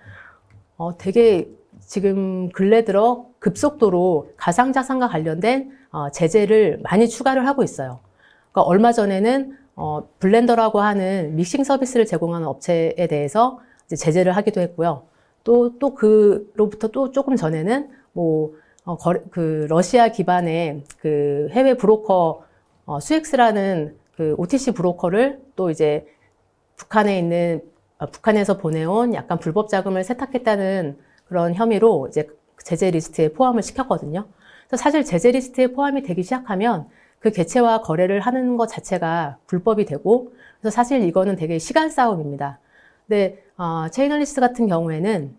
Speaker 2: 되게 지금 근래 들어 급속도로 가상자산과 관련된 제재를 많이 추가를 하고 있어요. 그러니까 얼마 전에는 블렌더라고 하는 믹싱 서비스를 제공하는 업체에 대해서 이제 제재를 하기도 했고요. 또 그로부터 또 조금 전에는 뭐 그 러시아 기반의 그 해외 브로커 수엑스라는 그 OTC 브로커를 또 이제 북한에서 보내온 약간 불법 자금을 세탁했다는 그런 혐의로 이제 제재 리스트에 포함을 시켰거든요. 그래서 사실 제재 리스트에 포함이 되기 시작하면 그 개체와 거래를 하는 것 자체가 불법이 되고, 그래서 사실 이거는 되게 시간 싸움입니다. 근데 체인얼리스트 같은 경우에는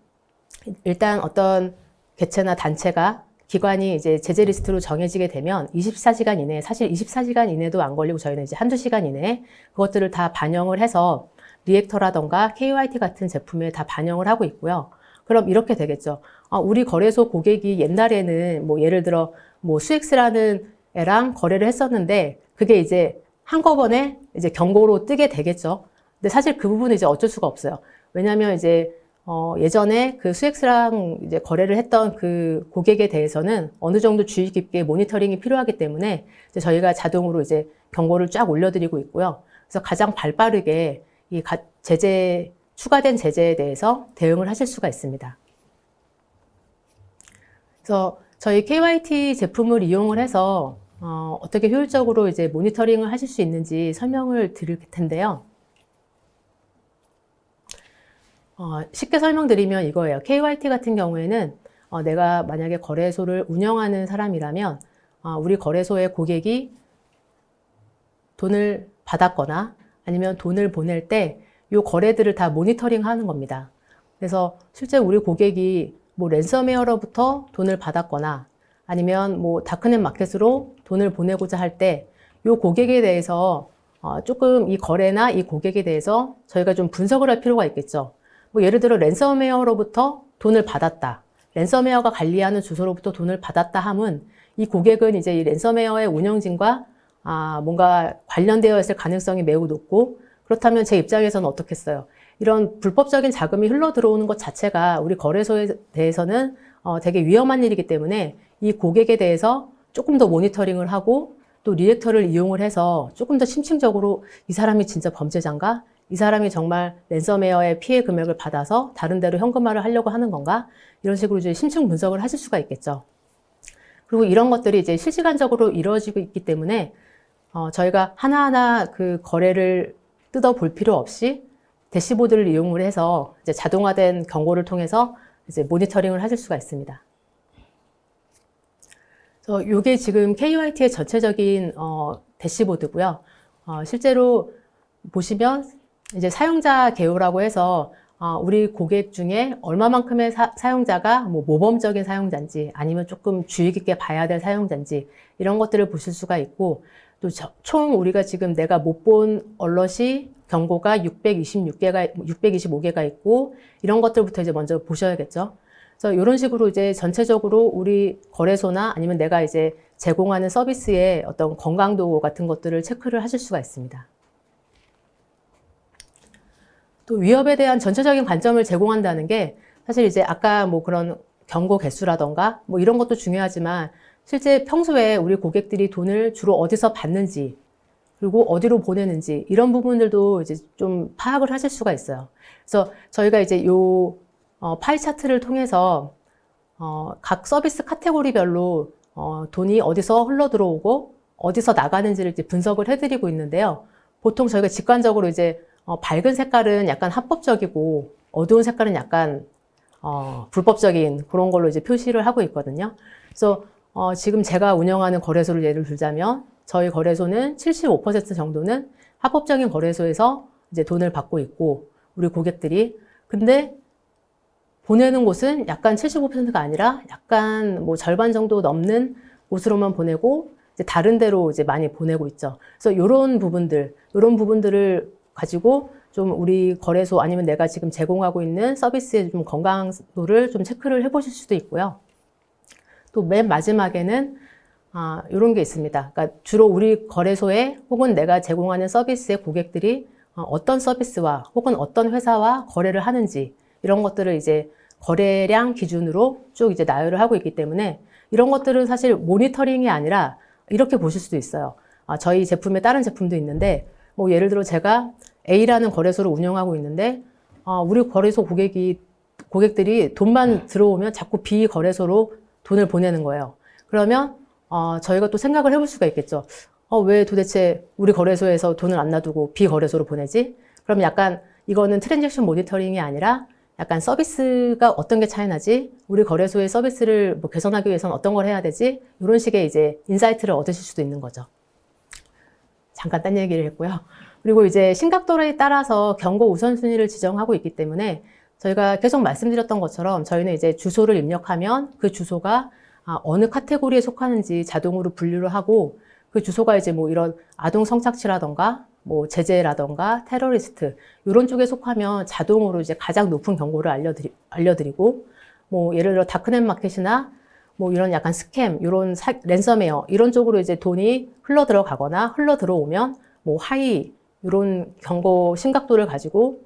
Speaker 2: 일단 어떤 개체나 단체가 기관이 이제 제재 리스트로 정해지게 되면 24시간 이내에, 사실 24시간 이내도 안 걸리고 저희는 이제 한두 시간 이내에 그것들을 다 반영을 해서 리액터라던가 KYT 같은 제품에 다 반영을 하고 있고요. 그럼 이렇게 되겠죠. 우리 거래소 고객이 옛날에는 뭐 예를 들어 뭐 수엑스라는 애랑 거래를 했었는데 그게 이제 한꺼번에 이제 경고로 뜨게 되겠죠. 근데 사실 그 부분은 이제 어쩔 수가 없어요. 왜냐하면 이제 예전에 그 수엑스랑 이제 거래를 했던 그 고객에 대해서는 어느 정도 주의 깊게 모니터링이 필요하기 때문에 이제 저희가 자동으로 이제 경고를 쫙 올려드리고 있고요. 그래서 가장 발빠르게 이 추가된 제재에 대해서 대응을 하실 수가 있습니다. 그래서 저희 KYT 제품을 이용을 해서 어떻게 효율적으로 이제 모니터링을 하실 수 있는지 설명을 드릴 텐데요. 쉽게 설명드리면 이거예요. KYT 같은 경우에는 내가 만약에 거래소를 운영하는 사람이라면 우리 거래소의 고객이 돈을 받았거나 아니면 돈을 보낼 때 이 거래들을 다 모니터링 하는 겁니다. 그래서 실제 우리 고객이 뭐 랜섬웨어로부터 돈을 받았거나 아니면 뭐 다크넷 마켓으로 돈을 보내고자 할 때 이 고객에 대해서 조금 이 거래나 이 고객에 대해서 저희가 좀 분석을 할 필요가 있겠죠. 뭐 예를 들어 랜섬웨어로부터 돈을 받았다. 랜섬웨어가 관리하는 주소로부터 돈을 받았다 함은 이 고객은 이제 이 랜섬웨어의 운영진과 뭔가 관련되어 있을 가능성이 매우 높고, 그렇다면 제 입장에서는 어떻겠어요? 이런 불법적인 자금이 흘러 들어오는 것 자체가 우리 거래소에 대해서는 되게 위험한 일이기 때문에 이 고객에 대해서 조금 더 모니터링을 하고 또 리액터를 이용을 해서 조금 더 심층적으로 이 사람이 진짜 범죄자인가? 이 사람이 정말 랜섬웨어의 피해 금액을 받아서 다른 데로 현금화를 하려고 하는 건가? 이런 식으로 이제 심층 분석을 하실 수가 있겠죠. 그리고 이런 것들이 이제 실시간적으로 이루어지고 있기 때문에 저희가 하나하나 그 거래를 뜯어볼 필요 없이 대시보드를 이용을 해서 이제 자동화된 경고를 통해서 이제 모니터링을 하실 수가 있습니다. 그래서 이게 지금 KYT의 전체적인 대시보드고요. 실제로 보시면 이제 사용자 개요라고 해서 우리 고객 중에 얼마만큼의 사용자가 뭐 모범적인 사용자인지 아니면 조금 주의 깊게 봐야 될 사용자인지 이런 것들을 보실 수가 있고, 또 총 우리가 지금 내가 못 본 얼럿이 경고가 625개가 있고 이런 것들부터 이제 먼저 보셔야겠죠. 그래서 이런 식으로 이제 전체적으로 우리 거래소나 아니면 내가 이제 제공하는 서비스의 어떤 건강도 같은 것들을 체크를 하실 수가 있습니다. 또 위협에 대한 전체적인 관점을 제공한다는 게 사실 이제 아까 뭐 그런 경고 개수라던가 뭐 이런 것도 중요하지만 실제 평소에 우리 고객들이 돈을 주로 어디서 받는지 그리고 어디로 보내는지 이런 부분들도 이제 좀 파악을 하실 수가 있어요. 그래서 저희가 이제 요 파이 차트를 통해서 각 서비스 카테고리별로 돈이 어디서 흘러 들어오고 어디서 나가는지를 이제 분석을 해드리고 있는데요. 보통 저희가 직관적으로 이제 밝은 색깔은 약간 합법적이고 어두운 색깔은 약간 불법적인 그런 걸로 이제 표시를 하고 있거든요. 그래서 지금 제가 운영하는 거래소를 예를 들자면 저희 거래소는 75% 정도는 합법적인 거래소에서 이제 돈을 받고 있고 우리 고객들이, 근데 보내는 곳은 약간 75%가 아니라 약간 뭐 절반 정도 넘는 곳으로만 보내고 이제 다른 데로 이제 많이 보내고 있죠. 그래서 이런 부분들을 가지고 좀 우리 거래소 아니면 내가 지금 제공하고 있는 서비스의 좀 건강도를 좀 체크를 해보실 수도 있고요. 또 맨 마지막에는 이런 게 있습니다. 그러니까 주로 우리 거래소에 혹은 내가 제공하는 서비스의 고객들이 어떤 서비스와 혹은 어떤 회사와 거래를 하는지 이런 것들을 이제 거래량 기준으로 쭉 이제 나열을 하고 있기 때문에 이런 것들은 사실 모니터링이 아니라 이렇게 보실 수도 있어요. 저희 제품에 다른 제품도 있는데 뭐 예를 들어 제가 A라는 거래소를 운영하고 있는데 우리 거래소 고객들이 돈만 들어오면 자꾸 B 거래소로 돈을 보내는 거예요. 그러면 저희가 또 생각을 해볼 수가 있겠죠. 왜 도대체 우리 거래소에서 돈을 안 놔두고 비거래소로 보내지? 그럼 약간 이거는 트랜잭션 모니터링이 아니라 약간 서비스가 어떤 게 차이 나지? 우리 거래소의 서비스를 뭐 개선하기 위해서는 어떤 걸 해야 되지? 이런 식의 이제 인사이트를 얻으실 수도 있는 거죠. 잠깐 딴 얘기를 했고요. 그리고 이제 심각도에 따라서 경고 우선순위를 지정하고 있기 때문에 저희가 계속 말씀드렸던 것처럼 저희는 이제 주소를 입력하면 그 주소가 어느 카테고리에 속하는지 자동으로 분류를 하고 그 주소가 이제 뭐 이런 아동 성착취라던가 뭐 제재라던가 테러리스트 이런 쪽에 속하면 자동으로 이제 가장 높은 경고를 알려드리고 뭐 예를 들어 다크넷 마켓이나 뭐 이런 약간 스캠, 이런 랜섬웨어 이런 쪽으로 이제 돈이 흘러 들어가거나 흘러 들어오면 뭐 하이 이런 경고 심각도를 가지고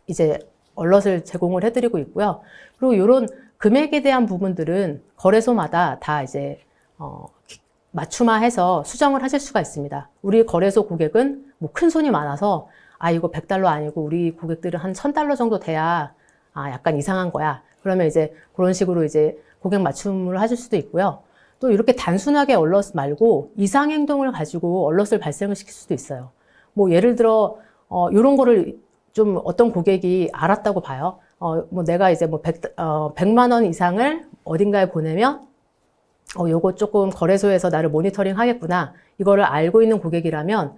Speaker 2: 이제 얼럿을 제공을 해드리고 있고요. 그리고 이런 금액에 대한 부분들은 거래소마다 다 이제 맞춤화해서 수정을 하실 수가 있습니다. 우리 거래소 고객은 뭐 큰 손이 많아서 이거 $100 아니고 우리 고객들은 한 $1000 정도 돼야 약간 이상한 거야. 그러면 이제 그런 식으로 이제 고객 맞춤을 하실 수도 있고요. 또 이렇게 단순하게 얼럿 말고 이상 행동을 가지고 얼럿을 발생을 시킬 수도 있어요. 뭐 예를 들어 이런 거를 좀 어떤 고객이 알았다고 봐요. 뭐 내가 이제 뭐 100만 원 이상을 어딘가에 보내면 요거 조금 거래소에서 나를 모니터링 하겠구나. 이거를 알고 있는 고객이라면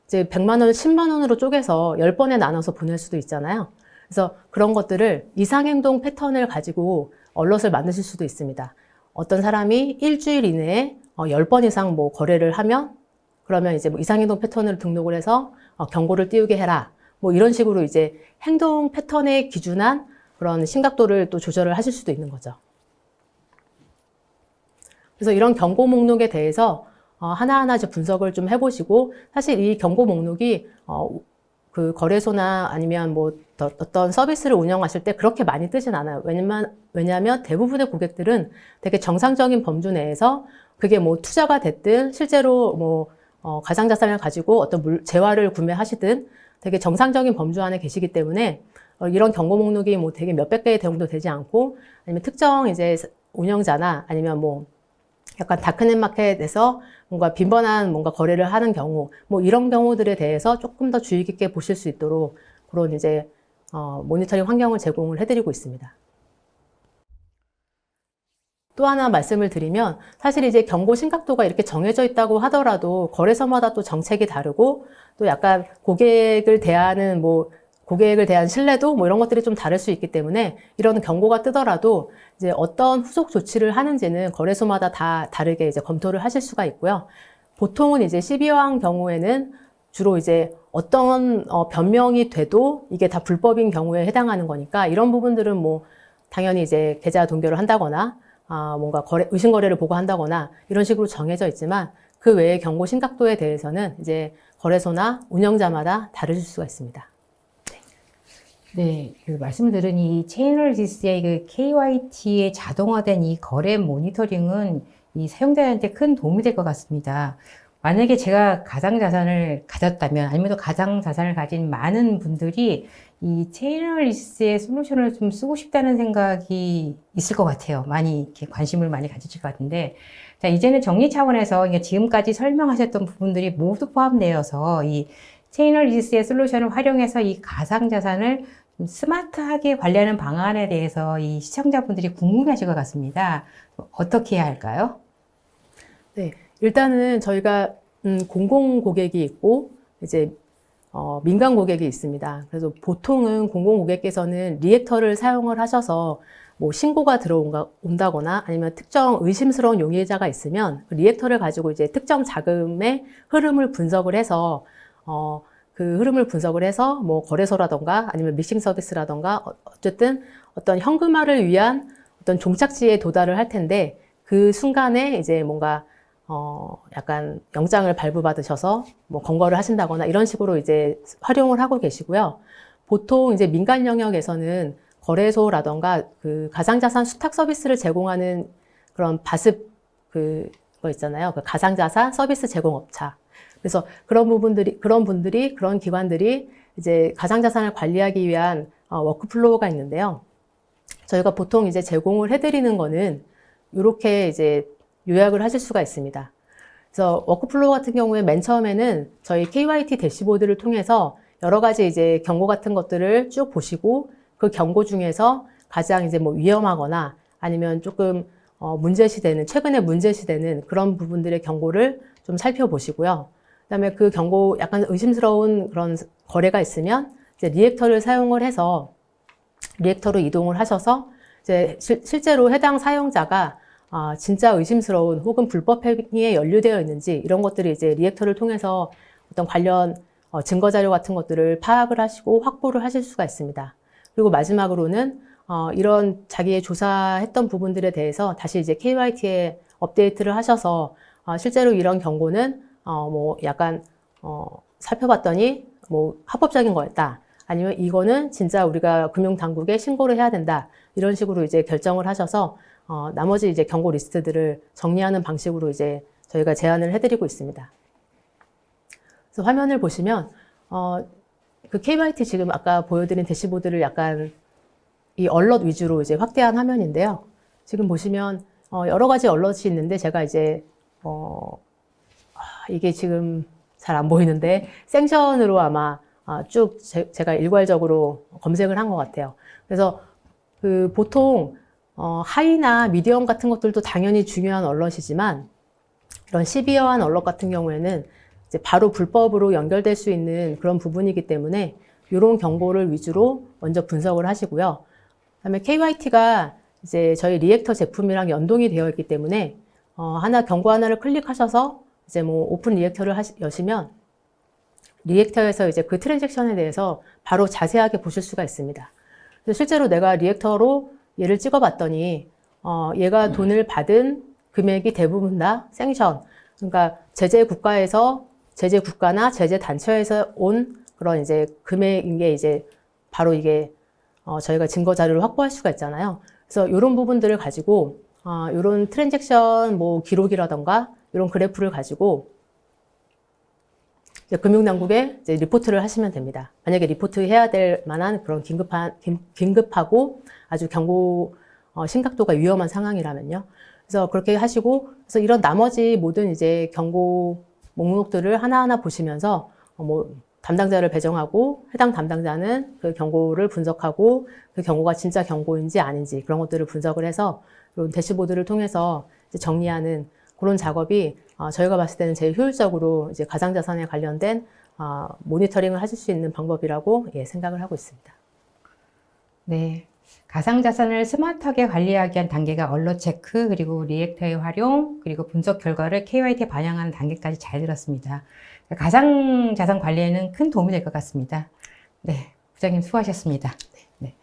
Speaker 2: 이제 100만 원을 10만 원으로 쪼개서 10번에 나눠서 보낼 수도 있잖아요. 그래서 그런 것들을 이상행동 패턴을 가지고 얼럿을 만드실 수도 있습니다. 어떤 사람이 일주일 이내에 10번 이상 뭐 거래를 하면 그러면 이제 뭐 이상행동 패턴을 등록을 해서 경고를 띄우게 해라. 뭐 이런 식으로 이제 행동 패턴에 기준한 그런 심각도를 또 조절을 하실 수도 있는 거죠. 그래서 이런 경고 목록에 대해서 하나하나 이제 분석을 좀 해보시고 사실 이 경고 목록이 그 거래소나 아니면 뭐 어떤 서비스를 운영하실 때 그렇게 많이 뜨진 않아요. 왜냐하면 대부분의 고객들은 되게 정상적인 범주 내에서 그게 뭐 투자가 됐든 실제로 뭐 가상자산을 가지고 어떤 재화를 구매하시든 되게 정상적인 범주 안에 계시기 때문에 이런 경고 목록이 뭐 되게 몇백 개의 대응도 되지 않고 아니면 특정 이제 운영자나 아니면 뭐 약간 다크넷 마켓에서 뭔가 빈번한 뭔가 거래를 하는 경우, 뭐 이런 경우들에 대해서 조금 더 주의 깊게 보실 수 있도록 그런 이제 모니터링 환경을 제공을 해드리고 있습니다. 또 하나 말씀을 드리면 사실 이제 경고 심각도가 이렇게 정해져 있다고 하더라도 거래소마다 또 정책이 다르고 또 약간 고객을 대한 신뢰도 뭐 이런 것들이 좀 다를 수 있기 때문에 이런 경고가 뜨더라도 이제 어떤 후속 조치를 하는지는 거래소마다 다 다르게 이제 검토를 하실 수가 있고요. 보통은 이제 12호항 경우에는 주로 이제 어떤 변명이 돼도 이게 다 불법인 경우에 해당하는 거니까 이런 부분들은 뭐 당연히 이제 계좌 동결을 한다거나 뭔가 의심 거래를 보고한다거나 이런 식으로 정해져 있지만 그 외의 경고 심각도에 대해서는 이제 거래소나 운영자마다 다르실 수가 있습니다.
Speaker 1: 네, 그 말씀 들은 이 체인얼지스의 그 KYT에 자동화된 이 거래 모니터링은 이 사용자한테 큰 도움이 될 것 같습니다. 만약에 제가 가상자산을 가졌다면 아니면 또 가상자산을 가진 많은 분들이 이 체인얼지스의 솔루션을 좀 쓰고 싶다는 생각이 있을 것 같아요. 많이 이렇게 관심을 많이 가지실 것 같은데, 자, 이제는 정리 차원에서 지금까지 설명하셨던 부분들이 모두 포함되어서 이 체인얼지스의 솔루션을 활용해서 이 가상자산을 좀 스마트하게 관리하는 방안에 대해서 이 시청자분들이 궁금해하실 것 같습니다. 어떻게 해야 할까요?
Speaker 2: 네, 일단은 저희가 공공 고객이 있고 이제 민간 고객이 있습니다. 그래서 보통은 공공 고객께서는 리액터를 사용을 하셔서 뭐 신고가 들어온다거나 아니면 특정 의심스러운 용의자가 있으면 그 리액터를 가지고 이제 특정 자금의 흐름을 분석을 해서 그 흐름을 분석을 해서 뭐 거래소라던가 아니면 믹싱 서비스라던가 어쨌든 어떤 현금화를 위한 어떤 종착지에 도달을 할 텐데 그 순간에 이제 뭔가 약간 영장을 발부받으셔서 뭐 검거를 하신다거나 이런 식으로 이제 활용을 하고 계시고요. 보통 이제 민간 영역에서는 거래소라던가 그 가상자산 수탁 서비스를 제공하는 그런 바습 그거 있잖아요. 그 가상자산 서비스 제공업자. 그래서 그런 기관들이 이제 가상자산을 관리하기 위한 워크플로우가 있는데요. 저희가 보통 이제 제공을 해드리는 거는 이렇게 이제 요약을 하실 수가 있습니다. 그래서 워크플로우 같은 경우에 맨 처음에는 저희 KYT 대시보드를 통해서 여러 가지 이제 경고 같은 것들을 쭉 보시고 그 경고 중에서 가장 이제 뭐 위험하거나 아니면 조금 문제시되는, 최근에 문제시되는 그런 부분들의 경고를 좀 살펴보시고요. 그다음에 그 경고 약간 의심스러운 그런 거래가 있으면 이제 리액터를 사용을 해서 리액터로 이동을 하셔서 이제 실제로 해당 사용자가 진짜 의심스러운 혹은 불법 행위에 연루되어 있는지 이런 것들이 이제 리액터를 통해서 어떤 관련 증거 자료 같은 것들을 파악을 하시고 확보를 하실 수가 있습니다. 그리고 마지막으로는 이런 자기의 조사했던 부분들에 대해서 다시 이제 KYT에 업데이트를 하셔서 실제로 이런 경고는 뭐 약간 살펴봤더니 뭐 합법적인 거였다. 아니면 이거는 진짜 우리가 금융당국에 신고를 해야 된다. 이런 식으로 이제 결정을 하셔서 나머지 이제 경고 리스트들을 정리하는 방식으로 이제 저희가 제안을 해드리고 있습니다. 그래서 화면을 보시면 그 KYT 지금 아까 보여드린 대시보드를 약간 이 얼럿 위주로 이제 확대한 화면인데요. 지금 보시면 여러 가지 얼럿이 있는데 제가 이제 이게 지금 잘 안 보이는데 생션으로 아마 쭉 제가 일괄적으로 검색을 한 것 같아요. 그래서 그 보통 하이나 미디엄 같은 것들도 당연히 중요한 얼럿이지만 이런 시비어한 얼럿 같은 경우에는 이제 바로 불법으로 연결될 수 있는 그런 부분이기 때문에 이런 경고를 위주로 먼저 분석을 하시고요. 그다음에 KYT가 이제 저희 리액터 제품이랑 연동이 되어 있기 때문에 경고 하나를 클릭하셔서 이제 뭐 오픈 리액터를 여시면 리액터에서 이제 그 트랜잭션에 대해서 바로 자세하게 보실 수가 있습니다. 그래서 실제로 내가 리액터로 얘를 찍어봤더니 얘가 돈을 받은 금액이 대부분 다 생션, 그러니까 제재 국가나 제재 단체에서 온 그런 이제 금액인 게 이제 바로 이게 저희가 증거 자료를 확보할 수가 있잖아요. 그래서 이런 부분들을 가지고 이런 트랜잭션 뭐 기록이라던가 이런 그래프를 가지고 이제 금융당국에 이제 리포트를 하시면 됩니다. 만약에 리포트해야 될 만한 그런 긴급하고 아주 경고 심각도가 위험한 상황이라면요. 그래서 그렇게 하시고 그래서 이런 나머지 모든 이제 경고 목록들을 하나하나 보시면서 뭐 담당자를 배정하고 해당 담당자는 그 경고를 분석하고 그 경고가 진짜 경고인지 아닌지 그런 것들을 분석을 해서 이런 대시보드를 통해서 이제 정리하는 그런 작업이 저희가 봤을 때는 제일 효율적으로 이제 가상자산에 관련된 모니터링을 하실 수 있는 방법이라고 생각을 하고 있습니다.
Speaker 1: 네. 가상자산을 스마트하게 관리하기 위한 단계가 언론 체크, 그리고 리액터의 활용, 그리고 분석 결과를 KYT에 반영하는 단계까지 잘 들었습니다. 가상자산 관리에는 큰 도움이 될 것 같습니다. 네. 부장님 수고하셨습니다. 네.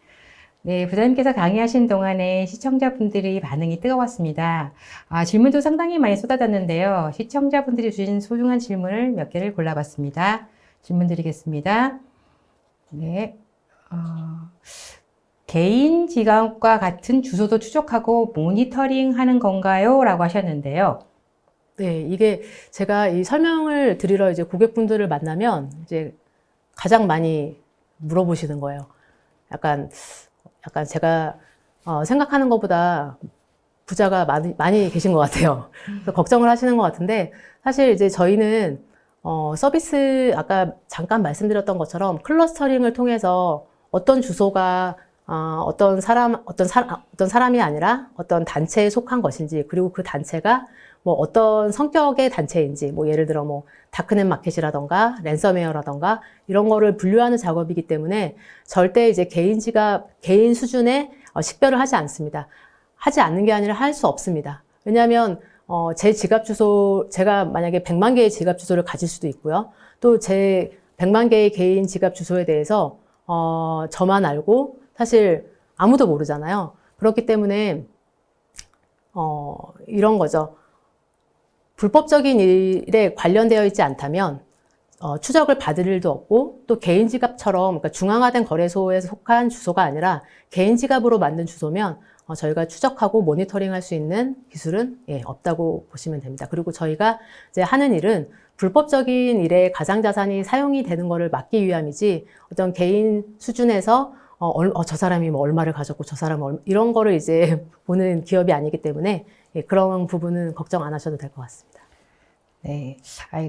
Speaker 1: 네, 부장님께서 강의하신 동안에 시청자분들의 반응이 뜨거웠습니다. 질문도 상당히 많이 쏟아졌는데요. 시청자분들이 주신 소중한 질문을 몇 개를 골라봤습니다. 질문 드리겠습니다. 네. 개인 지갑과 같은 주소도 추적하고 모니터링 하는 건가요? 라고 하셨는데요.
Speaker 2: 네, 이게 제가 이 설명을 드리러 이제 고객분들을 만나면 이제 가장 많이 물어보시는 거예요. 약간 제가 생각하는 것보다 부자가 많이 계신 것 같아요. 그래서 걱정을 하시는 것 같은데 사실 이제 저희는 서비스 아까 잠깐 말씀드렸던 것처럼 클러스터링을 통해서 어떤 주소가 어떤 사람이 아니라 어떤 단체에 속한 것인지 그리고 그 단체가 뭐 어떤 성격의 단체인지 뭐 예를 들어 뭐 다크넷 마켓이라던가 랜섬웨어라던가 이런 거를 분류하는 작업이기 때문에 절대 이제 개인 수준의 식별을 하지 않습니다. 하지 않는 게 아니라 할 수 없습니다. 왜냐하면 제 지갑 주소 제가 만약에 100만 개의 지갑 주소를 가질 수도 있고요. 또 제 100만 개의 개인 지갑 주소에 대해서 저만 알고 사실 아무도 모르잖아요. 그렇기 때문에 이런 거죠. 불법적인 일에 관련되어 있지 않다면 추적을 받을 일도 없고 또 개인 지갑처럼 그러니까 중앙화된 거래소에 속한 주소가 아니라 개인 지갑으로 만든 주소면 저희가 추적하고 모니터링할 수 있는 기술은 없다고 보시면 됩니다. 그리고 저희가 이제 하는 일은 불법적인 일에 가상자산이 사용이 되는 것을 막기 위함이지 어떤 개인 수준에서 저 사람이 뭐 얼마를 가졌고 저 사람은 이런 거를 이제 보는 기업이 아니기 때문에 예, 그런 부분은 걱정 안 하셔도 될 것 같습니다.
Speaker 1: 네,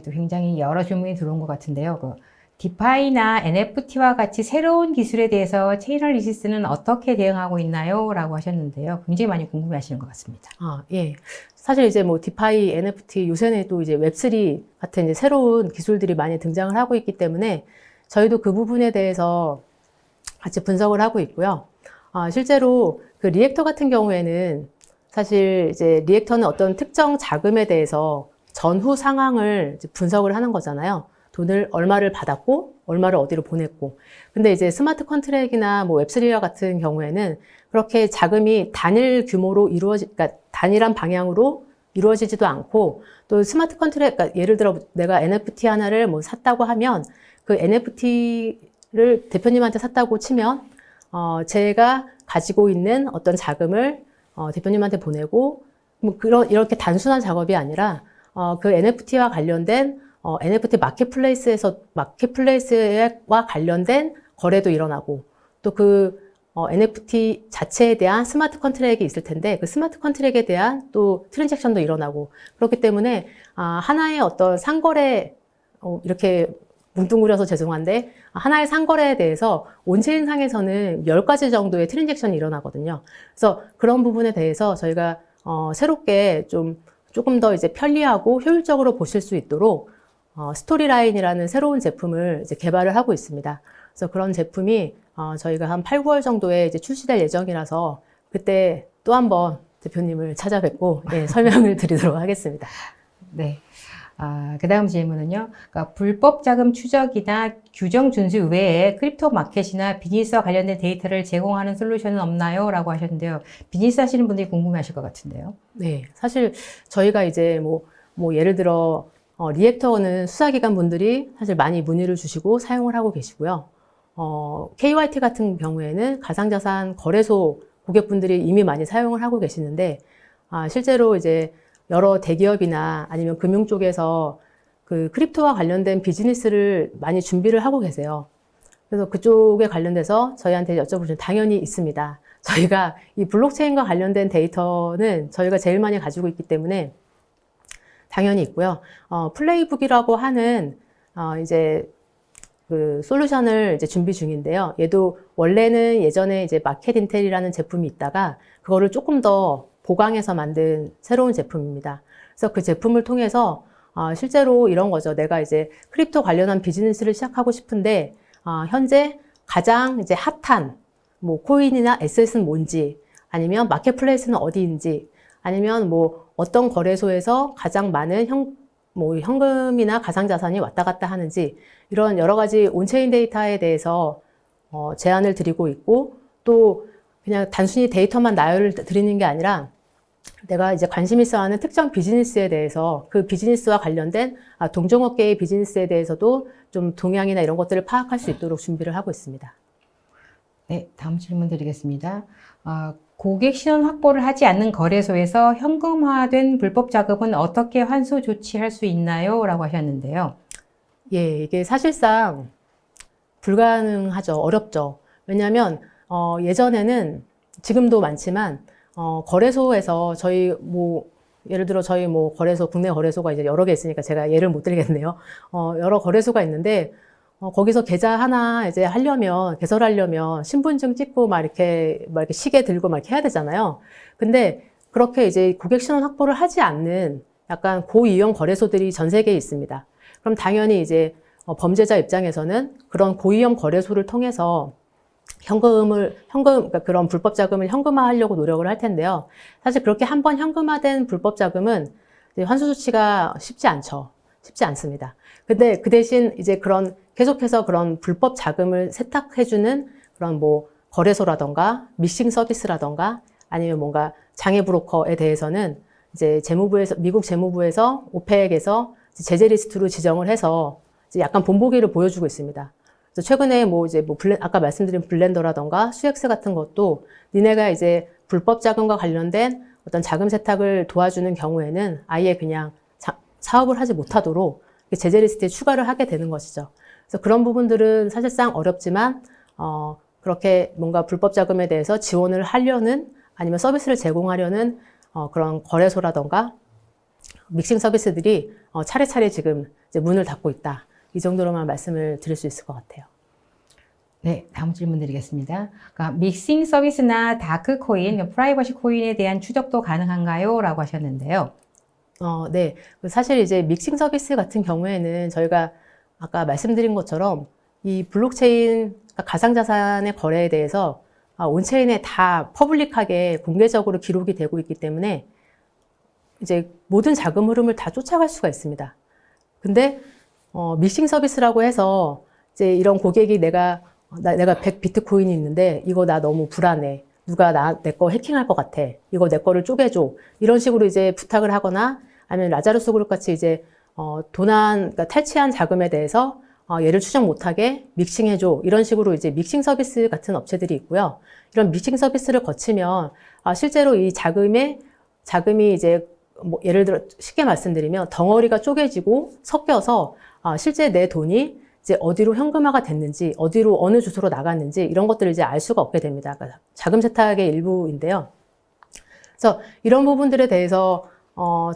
Speaker 1: 또 굉장히 여러 질문이 들어온 것 같은데요. 디파이나 NFT와 같이 새로운 기술에 대해서 체인얼리시스는 어떻게 대응하고 있나요? 라고 하셨는데요. 굉장히 많이 궁금해 하시는 것 같습니다.
Speaker 2: 예. 사실 이제 뭐 디파이, NFT, 요새는 또 이제 웹3 같은 이제 새로운 기술들이 많이 등장을 하고 있기 때문에 저희도 그 부분에 대해서 같이 분석을 하고 있고요. 실제로 그 리액터 같은 경우에는 사실 이제 리액터는 어떤 특정 자금에 대해서 전후 상황을 이제 분석을 하는 거잖아요. 돈을 얼마를 받았고, 얼마를 어디로 보냈고. 근데 이제 스마트 컨트랙이나 뭐 웹3와 같은 경우에는 그렇게 자금이 단일 규모로 그러니까 단일한 방향으로 이루어지지도 않고, 또 스마트 컨트랙, 그러니까 예를 들어 내가 NFT 하나를 뭐 샀다고 하면 그 NFT를 대표님한테 샀다고 치면, 제가 가지고 있는 어떤 자금을 대표님한테 보내고, 뭐 이렇게 단순한 작업이 아니라, 그 NFT와 관련된 NFT 마켓플레이스와 관련된 거래도 일어나고, 또 그 NFT 자체에 대한 스마트 컨트랙이 있을 텐데, 그 스마트 컨트랙에 대한 또 트랜잭션도 일어나고, 그렇기 때문에 하나의 어떤 상거래, 이렇게 뭉뚱그려서 죄송한데, 하나의 상거래에 대해서 온체인상에서는 10가지 정도의 트랜잭션이 일어나거든요. 그래서 그런 부분에 대해서 저희가 새롭게 조금 더 이제 편리하고 효율적으로 보실 수 있도록 스토리라인이라는 새로운 제품을 이제 개발을 하고 있습니다. 그래서 그런 제품이 저희가 한 8, 9월 정도에 이제 출시될 예정이라서 그때 또 한번 대표님을 찾아뵙고 설명을 드리도록 하겠습니다.
Speaker 1: 네. 그 다음 질문은요. 그러니까 불법 자금 추적이나 규정 준수 외에 크립토 마켓이나 비즈니스와 관련된 데이터를 제공하는 솔루션은 없나요? 라고 하셨는데요. 비즈니스 하시는 분들이 궁금해 하실 것 같은데요.
Speaker 2: 네. 사실 저희가 이제 뭐 예를 들어 리액터는 수사기관 분들이 사실 많이 문의를 주시고 사용을 하고 계시고요. KYT 같은 경우에는 가상자산 거래소 고객분들이 이미 많이 사용을 하고 계시는데, 실제로 이제 여러 대기업이나 아니면 금융 쪽에서 그 크립토와 관련된 비즈니스를 많이 준비를 하고 계세요. 그래서 그쪽에 관련돼서 저희한테 여쭤보시면 당연히 있습니다. 저희가 이 블록체인과 관련된 데이터는 저희가 제일 많이 가지고 있기 때문에 당연히 있고요. 플레이북이라고 하는 이제 그 솔루션을 이제 준비 중인데요. 얘도 원래는 예전에 이제 마켓 인텔이라는 제품이 있다가 그거를 조금 더 보강해서 만든 새로운 제품입니다. 그래서 그 제품을 통해서 실제로 이런 거죠. 내가 이제 크립토 관련한 비즈니스를 시작하고 싶은데 현재 가장 이제 핫한 뭐 코인이나 에셋은 뭔지, 아니면 마켓플레이스는 어디인지, 아니면 뭐 어떤 거래소에서 가장 많은 현금이나 가상자산이 왔다 갔다 하는지, 이런 여러 가지 온체인 데이터에 대해서 제안을 드리고 있고, 또 그냥 단순히 데이터만 나열을 드리는 게 아니라 내가 이제 관심 있어 하는 특정 비즈니스에 대해서 그 비즈니스와 관련된 동종업계의 비즈니스에 대해서도 좀 동향이나 이런 것들을 파악할 수 있도록 준비를 하고 있습니다.
Speaker 1: 네, 다음 질문 드리겠습니다. 고객 신원 확보를 하지 않는 거래소에서 현금화된 불법 자금은 어떻게 환수 조치할 수 있나요? 라고 하셨는데요.
Speaker 2: 예, 이게 사실상 불가능하죠. 어렵죠. 왜냐하면 예전에는 지금도 많지만 거래소에서 저희 예를 들어 저희 거래소, 국내 거래소가 이제 여러 개 있으니까 제가 예를 못 들겠네요. 여러 거래소가 있는데 거기서 계좌 하나 이제 개설하려면 신분증 찍고 막 이렇게 시계 들고 막 이렇게 해야 되잖아요. 근데 그렇게 이제 고객 신원 확보를 하지 않는 약간 고위험 거래소들이 전 세계에 있습니다. 그럼 당연히 이제 범죄자 입장에서는 그런 고위험 거래소를 통해서 그러니까 그런 불법 자금을 현금화하려고 노력을 할 텐데요. 사실 그렇게 한번 현금화된 불법 자금은 환수 조치가 쉽지 않습니다. 근데 그 대신 이제 계속해서 그런 불법 자금을 세탁해주는 그런 거래소라던가 미싱 서비스라던가 아니면 뭔가 장외 브로커에 대해서는 이제 미국 재무부에서 오펙에서 제재 리스트로 지정을 해서 이제 약간 본보기를 보여주고 있습니다. 그래서 최근에 아까 말씀드린 블렌더라던가 수엑스 같은 것도 니네가 이제 불법 자금과 관련된 어떤 자금 세탁을 도와주는 경우에는 아예 그냥 사업을 하지 못하도록 제재 리스트에 추가를 하게 되는 것이죠. 그래서 그런 부분들은 사실상 어렵지만 그렇게 뭔가 불법 자금에 대해서 지원을 하려는 아니면 서비스를 제공하려는 그런 거래소라던가 믹싱 서비스들이 차례차례 지금 이제 문을 닫고 있다. 이 정도로만 말씀을 드릴 수 있을 것 같아요.
Speaker 1: 네, 다음 질문 드리겠습니다. 그러니까 믹싱 서비스나 다크 코인, 프라이버시 코인에 대한 추적도 가능한가요? 라고 하셨는데요.
Speaker 2: 네. 사실 이제 믹싱 서비스 같은 경우에는 저희가 아까 말씀드린 것처럼 이 블록체인, 그러니까 가상자산의 거래에 대해서 온체인에 다 퍼블릭하게 공개적으로 기록이 되고 있기 때문에 이제 모든 자금 흐름을 다 쫓아갈 수가 있습니다. 근데 믹싱 서비스라고 해서 이제 이런 고객이 내가 100 비트코인이 있는데 이거 나 너무 불안해. 누가 내 거 해킹할 것 같아. 이거 내 거를 쪼개줘. 이런 식으로 이제 부탁을 하거나 아니면 라자루스 그룹 같이 이제 그러니까 탈취한 자금에 대해서 얘를 추적 못하게 믹싱해줘. 이런 식으로 이제 믹싱 서비스 같은 업체들이 있고요. 이런 믹싱 서비스를 거치면 실제로 이 자금이 이제 뭐 예를 들어 쉽게 말씀드리면 덩어리가 쪼개지고 섞여서 실제 내 돈이 이제 어디로 현금화가 됐는지, 어디로 어느 주소로 나갔는지 이런 것들을 이제 알 수가 없게 됩니다. 그러니까 자금 세탁의 일부인데요. 그래서 이런 부분들에 대해서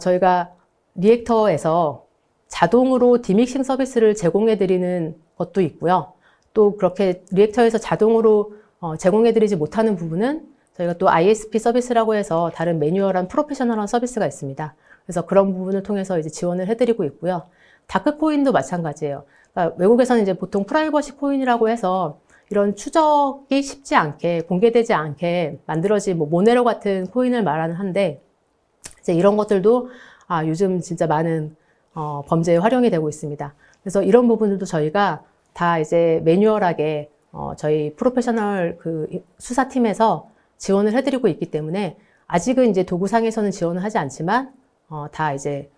Speaker 2: 저희가 리액터에서 자동으로 디믹싱 서비스를 제공해드리는 것도 있고요. 또 그렇게 리액터에서 자동으로 제공해드리지 못하는 부분은 저희가 또 ISP 서비스라고 해서 다른 매뉴얼한 프로페셔널한 서비스가 있습니다. 그래서 그런 부분을 통해서 이제 지원을 해드리고 있고요. 다크코인도 마찬가지예요. 그러니까 외국에서는 이제 보통 프라이버시 코인이라고 해서 이런 추적이 쉽지 않게 공개되지 않게 만들어진 뭐 모네로 같은 코인을 말하는 한데 이제 이런 것들도 요즘 진짜 많은 범죄에 활용이 되고 있습니다. 그래서 이런 부분들도 저희가 다 이제 매뉴얼하게 저희 프로페셔널 그 수사팀에서 지원을 해드리고 있기 때문에 아직은 이제 도구상에서는 지원을 하지 않지만 다 이제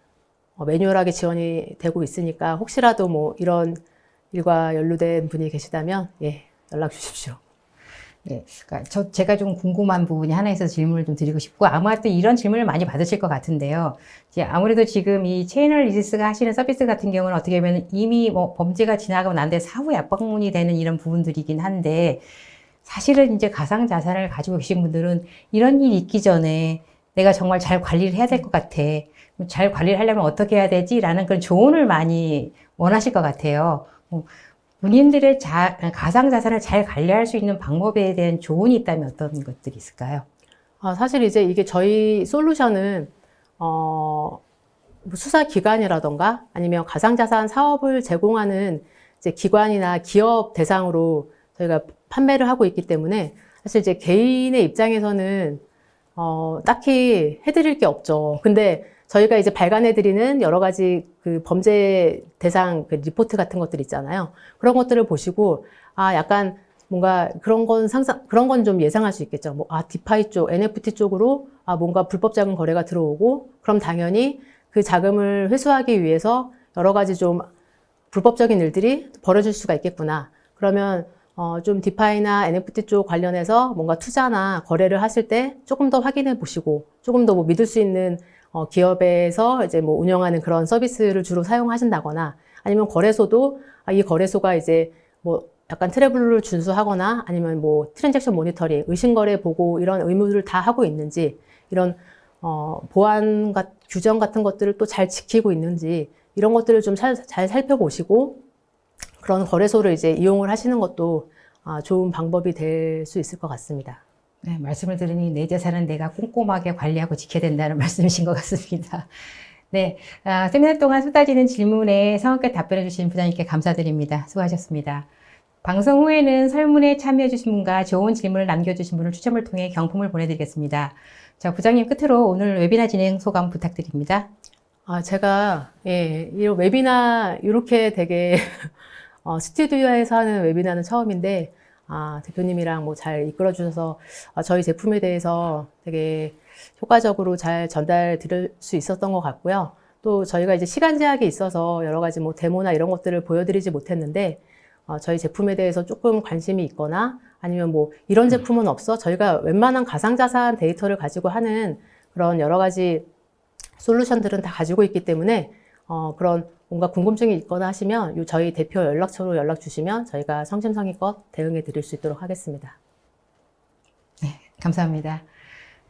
Speaker 2: 매뉴얼하게 지원이 되고 있으니까 혹시라도 뭐 이런 일과 연루된 분이 계시다면 연락 주십시오.
Speaker 1: 네, 그러니까 제가 좀 궁금한 부분이 하나 있어서 질문을 좀 드리고 싶고 아마 또 이런 질문을 많이 받으실 것 같은데요. 이제 아무래도 지금 이 채널리지스가 하시는 서비스 같은 경우는 어떻게 보면 이미 뭐 범죄가 지나가고 난 뒤에 사후 약방문이 되는 이런 부분들이긴 한데 사실은 이제 가상 자산을 가지고 계신 분들은 이런 일이 있기 전에 내가 정말 잘 관리를 해야 될 것 같아. 잘 관리를 하려면 어떻게 해야 되지? 라는 그런 조언을 많이 원하실 것 같아요. 본인들의 가상 자산을 잘 관리할 수 있는 방법에 대한 조언이 있다면 어떤 것들이 있을까요?
Speaker 2: 사실 이제 이게 저희 솔루션은 뭐 수사기관이라던가 아니면 가상자산 사업을 제공하는 이제 기관이나 기업 대상으로 저희가 판매를 하고 있기 때문에 사실 이제 개인의 입장에서는 딱히 해드릴 게 없죠. 근데 저희가 이제 발간해드리는 여러 가지 그 범죄 대상 그 리포트 같은 것들 있잖아요. 그런 것들을 보시고, 약간 뭔가 그런 건 좀 예상할 수 있겠죠. 디파이 쪽, NFT 쪽으로, 뭔가 불법 자금 거래가 들어오고, 그럼 당연히 그 자금을 회수하기 위해서 여러 가지 좀 불법적인 일들이 벌어질 수가 있겠구나. 그러면, 좀 디파이나 NFT 쪽 관련해서 뭔가 투자나 거래를 하실 때 조금 더 확인해 보시고, 조금 더 뭐 믿을 수 있는 기업에서 이제 뭐 운영하는 그런 서비스를 주로 사용하신다거나 아니면 거래소도 이 거래소가 이제 뭐 약간 트래블을 준수하거나 아니면 뭐 트랜잭션 모니터링, 의심거래 보고 이런 의무들을 다 하고 있는지 이런 보안 규정 같은 것들을 또 잘 지키고 있는지 이런 것들을 좀 잘 살펴보시고 그런 거래소를 이제 이용을 하시는 것도 좋은 방법이 될 수 있을 것 같습니다.
Speaker 1: 네, 말씀을 들으니 내 재산은 내가 꼼꼼하게 관리하고 지켜야 된다는 말씀이신 것 같습니다. 네, 세미나 동안 쏟아지는 질문에 성의껏 답변해 주신 부장님께 감사드립니다. 수고하셨습니다. 방송 후에는 설문에 참여해 주신 분과 좋은 질문을 남겨주신 분을 추첨을 통해 경품을 보내드리겠습니다. 자, 부장님 끝으로 오늘 웨비나 진행 소감 부탁드립니다.
Speaker 2: 제가 이 웨비나 이렇게 되게 스튜디오에서 하는 웨비나는 처음인데 대표님이랑 뭐 잘 이끌어 주셔서 저희 제품에 대해서 되게 효과적으로 잘 전달 드릴 수 있었던 것 같고요. 또 저희가 이제 시간 제약이 있어서 여러 가지 뭐 데모나 이런 것들을 보여드리지 못했는데 저희 제품에 대해서 조금 관심이 있거나 아니면 뭐 이런 제품은 없어? 저희가 웬만한 가상자산 데이터를 가지고 하는 그런 여러 가지 솔루션들은 다 가지고 있기 때문에 그런 뭔가 궁금증이 있거나 하시면 저희 대표 연락처로 연락 주시면 저희가 성심성의껏 대응해 드릴 수 있도록 하겠습니다.
Speaker 1: 네, 감사합니다.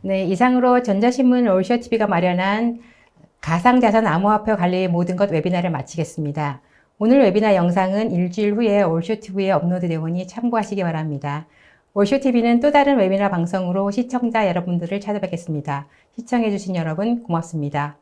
Speaker 1: 네, 이상으로 전자신문 올쇼TV가 마련한 가상자산 암호화폐 관리의 모든 것 웨비나를 마치겠습니다. 오늘 웨비나 영상은 일주일 후에 올쇼TV에 업로드되오니 참고하시기 바랍니다. 올쇼TV는 또 다른 웨비나 방송으로 시청자 여러분들을 찾아뵙겠습니다. 시청해주신 여러분 고맙습니다.